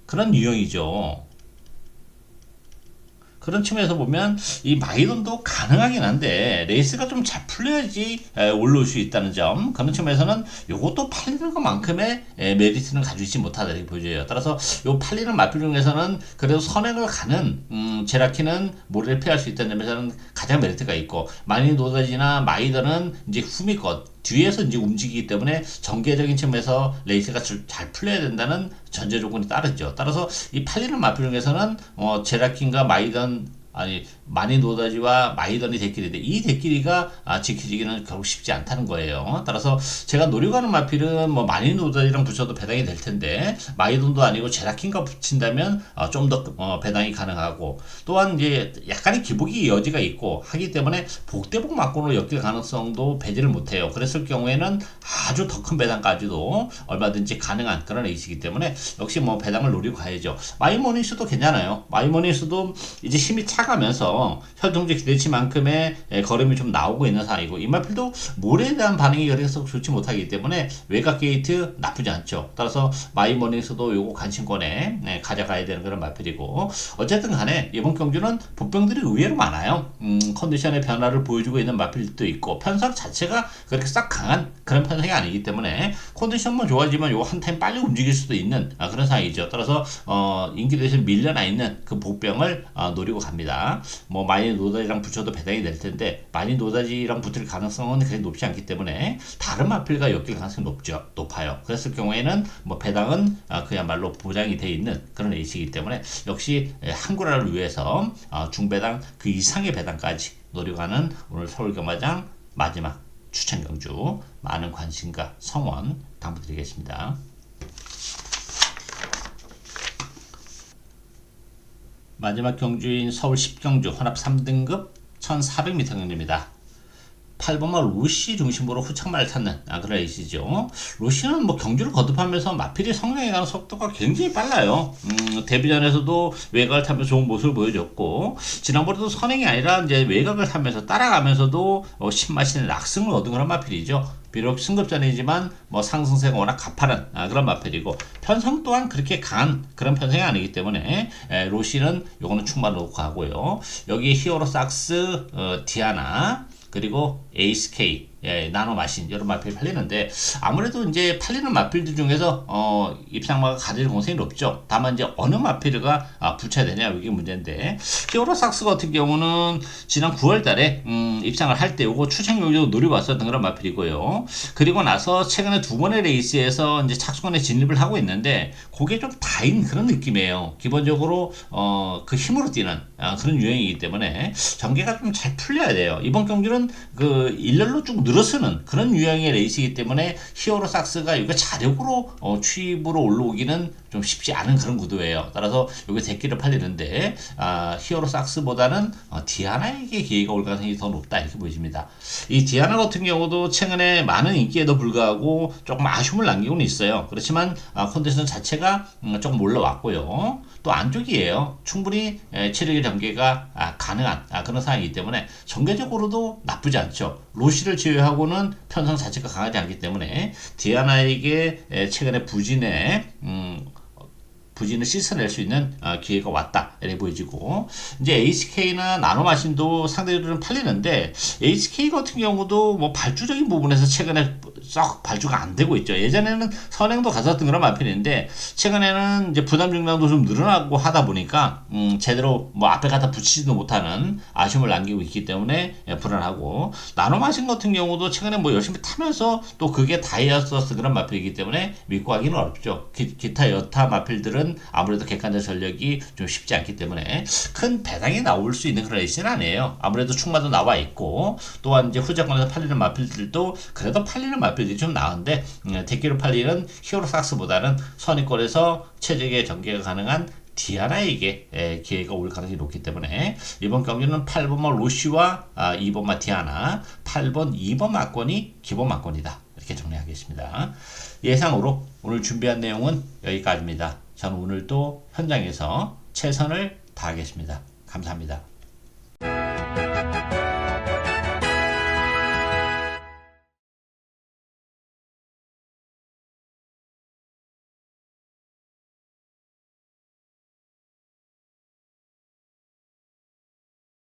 [SPEAKER 1] 그런 유형이죠. 그런 측면에서 보면 이 마이던도 가능하긴 한데 레이스가 좀 잘 풀려야지 올라올 수 있다는 점, 그런 측면에서는 요것도 팔리는 것만큼의 메리트는 가지고 있지 못하다 이렇게 보여져요. 따라서 요 팔리는 마필 중에서는 그래도 선행을 가는 제라키는 모래를 피할 수 있다는 점에서는 가장 메리트가 있고, 마니 노다지나 마이던은 이제 후미것 뒤에서 이제 움직이기 때문에 전개적인 측면에서 레이스가 잘 풀려야 된다는 전제 조건이 따르죠. 따라서 이 팔리는 마필 중에서는 제라킨과 마이던 마니 노다지와 마이더니 대끼리인데 이 대끼리가 지켜지기는 결국 쉽지 않다는 거예요. 따라서 제가 노려가는 마필은 뭐 마니 노다지랑 붙여도 배당이 될 텐데 마이돈도 아니고 제라킨과 붙인다면 좀 더 배당이 가능하고 또한 이제 약간의 기복이 여지가 있고 하기 때문에 복대복 막론으로 엮일 가능성도 배제를 못해요. 그랬을 경우에는 아주 더 큰 배당까지도 얼마든지 가능한 그런 에이스이기 때문에 역시 뭐 배당을 노리고 가야죠. 마이모니스도 괜찮아요. 마이모니스도 이제 힘이 차가면서 혈통제 기대치만큼의 걸음이 좀 나오고 있는 상황이고 이 마필도 물에 대한 반응이 그렇게 좋지 못하기 때문에 외곽 게이트 나쁘지 않죠. 따라서 마이모니스도 요거 관심권에 가져가야 되는 그런 마필이고 어쨌든 간에 이번 경주는 복병들이 의외로 많아요. 컨디션의 변화를 보여주고 있는 마필도 있고 편성 자체가 그렇게 싹 강한 그런 편성이 아니기 때문에 컨디션만 좋아지면 요거 한 타임 빨리 움직일 수도 있는 그런 상황이죠. 따라서 인기 대신 밀려나 있는 그 복병을 노리고 갑니다. 뭐 마니 노다지랑 붙여도 배당이 될 텐데 마니 노다지랑 붙을 가능성은 그렇게 높지 않기 때문에 다른 마필과 엮일 가능성이 높아요. 그랬을 경우에는 뭐 배당은 그야말로 보장이 돼 있는 그런 에이스이기 때문에 역시 한구라를 위해서 중배당 그 이상의 배당까지 노려가는 오늘 서울경마장 마지막 추천 경주 많은 관심과 성원 당부드리겠습니다. 마지막 경주인 서울 10경주 혼합 3등급 1400m 경주입니다. 8번마 루시 중심으로 후착마를 찾는 그런 에이스죠. 루시는 뭐 경주를 거듭하면서 마필이 성장해가는 속도가 굉장히 빨라요. 데뷔전에서도 외곽을 타면서 좋은 모습을 보여줬고 지난번에도 선행이 아니라 이제 외곽을 타면서 따라가면서도 신맛있는 낙승을 얻은 그런 마필이죠. 비록 승급전이지만 뭐 상승세가 워낙 가파른 그런 마필이고 편성 또한 그렇게 강한 그런 편성이 아니기 때문에 루시는 요거는 충만 놓고 가고요. 여기 히어로 삭스, 디아나 그리고 에이스K, 나노마신 이런 마필이 팔리는데 아무래도 이제 팔리는 마필들 중에서 입상마가 가질 공생이 높죠. 다만 이제 어느 마필가 붙여야 되냐 이게 문제인데 히어로삭스 같은 경우는 지난 9월달에 입상을 할 때 요거 추천 경기도 노리고 왔었던 그런 마필이고요. 그리고 나서 최근에 두 번의 레이스에서 이제 착수권에 진입을 하고 있는데 그게 좀 다인 그런 느낌이에요. 기본적으로 그 힘으로 뛰는 그런 유형이기 때문에 전개가 좀 잘 풀려야 돼요. 이번 경기는 그 일렬로 쭉 늘어서는 그런 유형의 레이스이기 때문에 히어로삭스가 이거 자력으로 취입으로 올라오기는 좀 쉽지 않은 그런 구도예요. 따라서 여기 대끼를 팔리는데 히어로삭스보다는 디아나에게 기회가 올 가능성이 더 높다 이렇게 보여집니다. 이 디아나 같은 경우도 최근에 많은 인기에도 불구하고 조금 아쉬움을 남기고는 있어요. 그렇지만 컨디션 자체가 조금 올라왔고요. 또 안쪽이에요. 충분히 체력의 전개가 가능한 그런 상황이기 때문에 전개적으로도 나쁘지 않죠. 로시를 제외하고는 편성 자체가 강하지 않기 때문에 디아나에게 최근에 부진을 씻어낼 수 있는 기회가 왔다 이렇게 보여지고 이제 HK나 나노마신도 상대적으로 팔리는데 HK 같은 경우도 뭐 발주적인 부분에서 최근에 썩 발주가 안 되고 있죠. 예전에는 선행도 갔었던 그런 마필인데 최근에는 이제 부담 중량도 좀 늘어나고 하다 보니까 제대로 뭐 앞에 갖다 붙이지도 못하는 아쉬움을 남기고 있기 때문에 불안하고 나노마신 같은 경우도 최근에 뭐 열심히 타면서 또 그게 다이어스 그런 마필이기 때문에 믿고 하기는 어렵죠. 기타 여타 마필들은 아무래도 객관적 전력이 좀 쉽지 않기 때문에 큰 배당이 나올 수 있는 그런 레이스는 아니에요. 아무래도 충마도 나와 있고 또한 이제 후자권에서 팔리는 마필들도 그래도 팔리는 마필들이 좀 나은데 대기로 팔리는 히어로삭스보다는 선의권에서 최적의 전개가 가능한 디아나에게 기회가 올 가능성이 높기 때문에 이번 경기는 8번마 로시와 2번마 디아나 8번 2번 막권이 기본 막권이다 이렇게 정리하겠습니다. 예상으로 오늘 준비한 내용은 여기까지입니다. 저는 오늘도 현장에서 최선을 다하겠습니다. 감사합니다.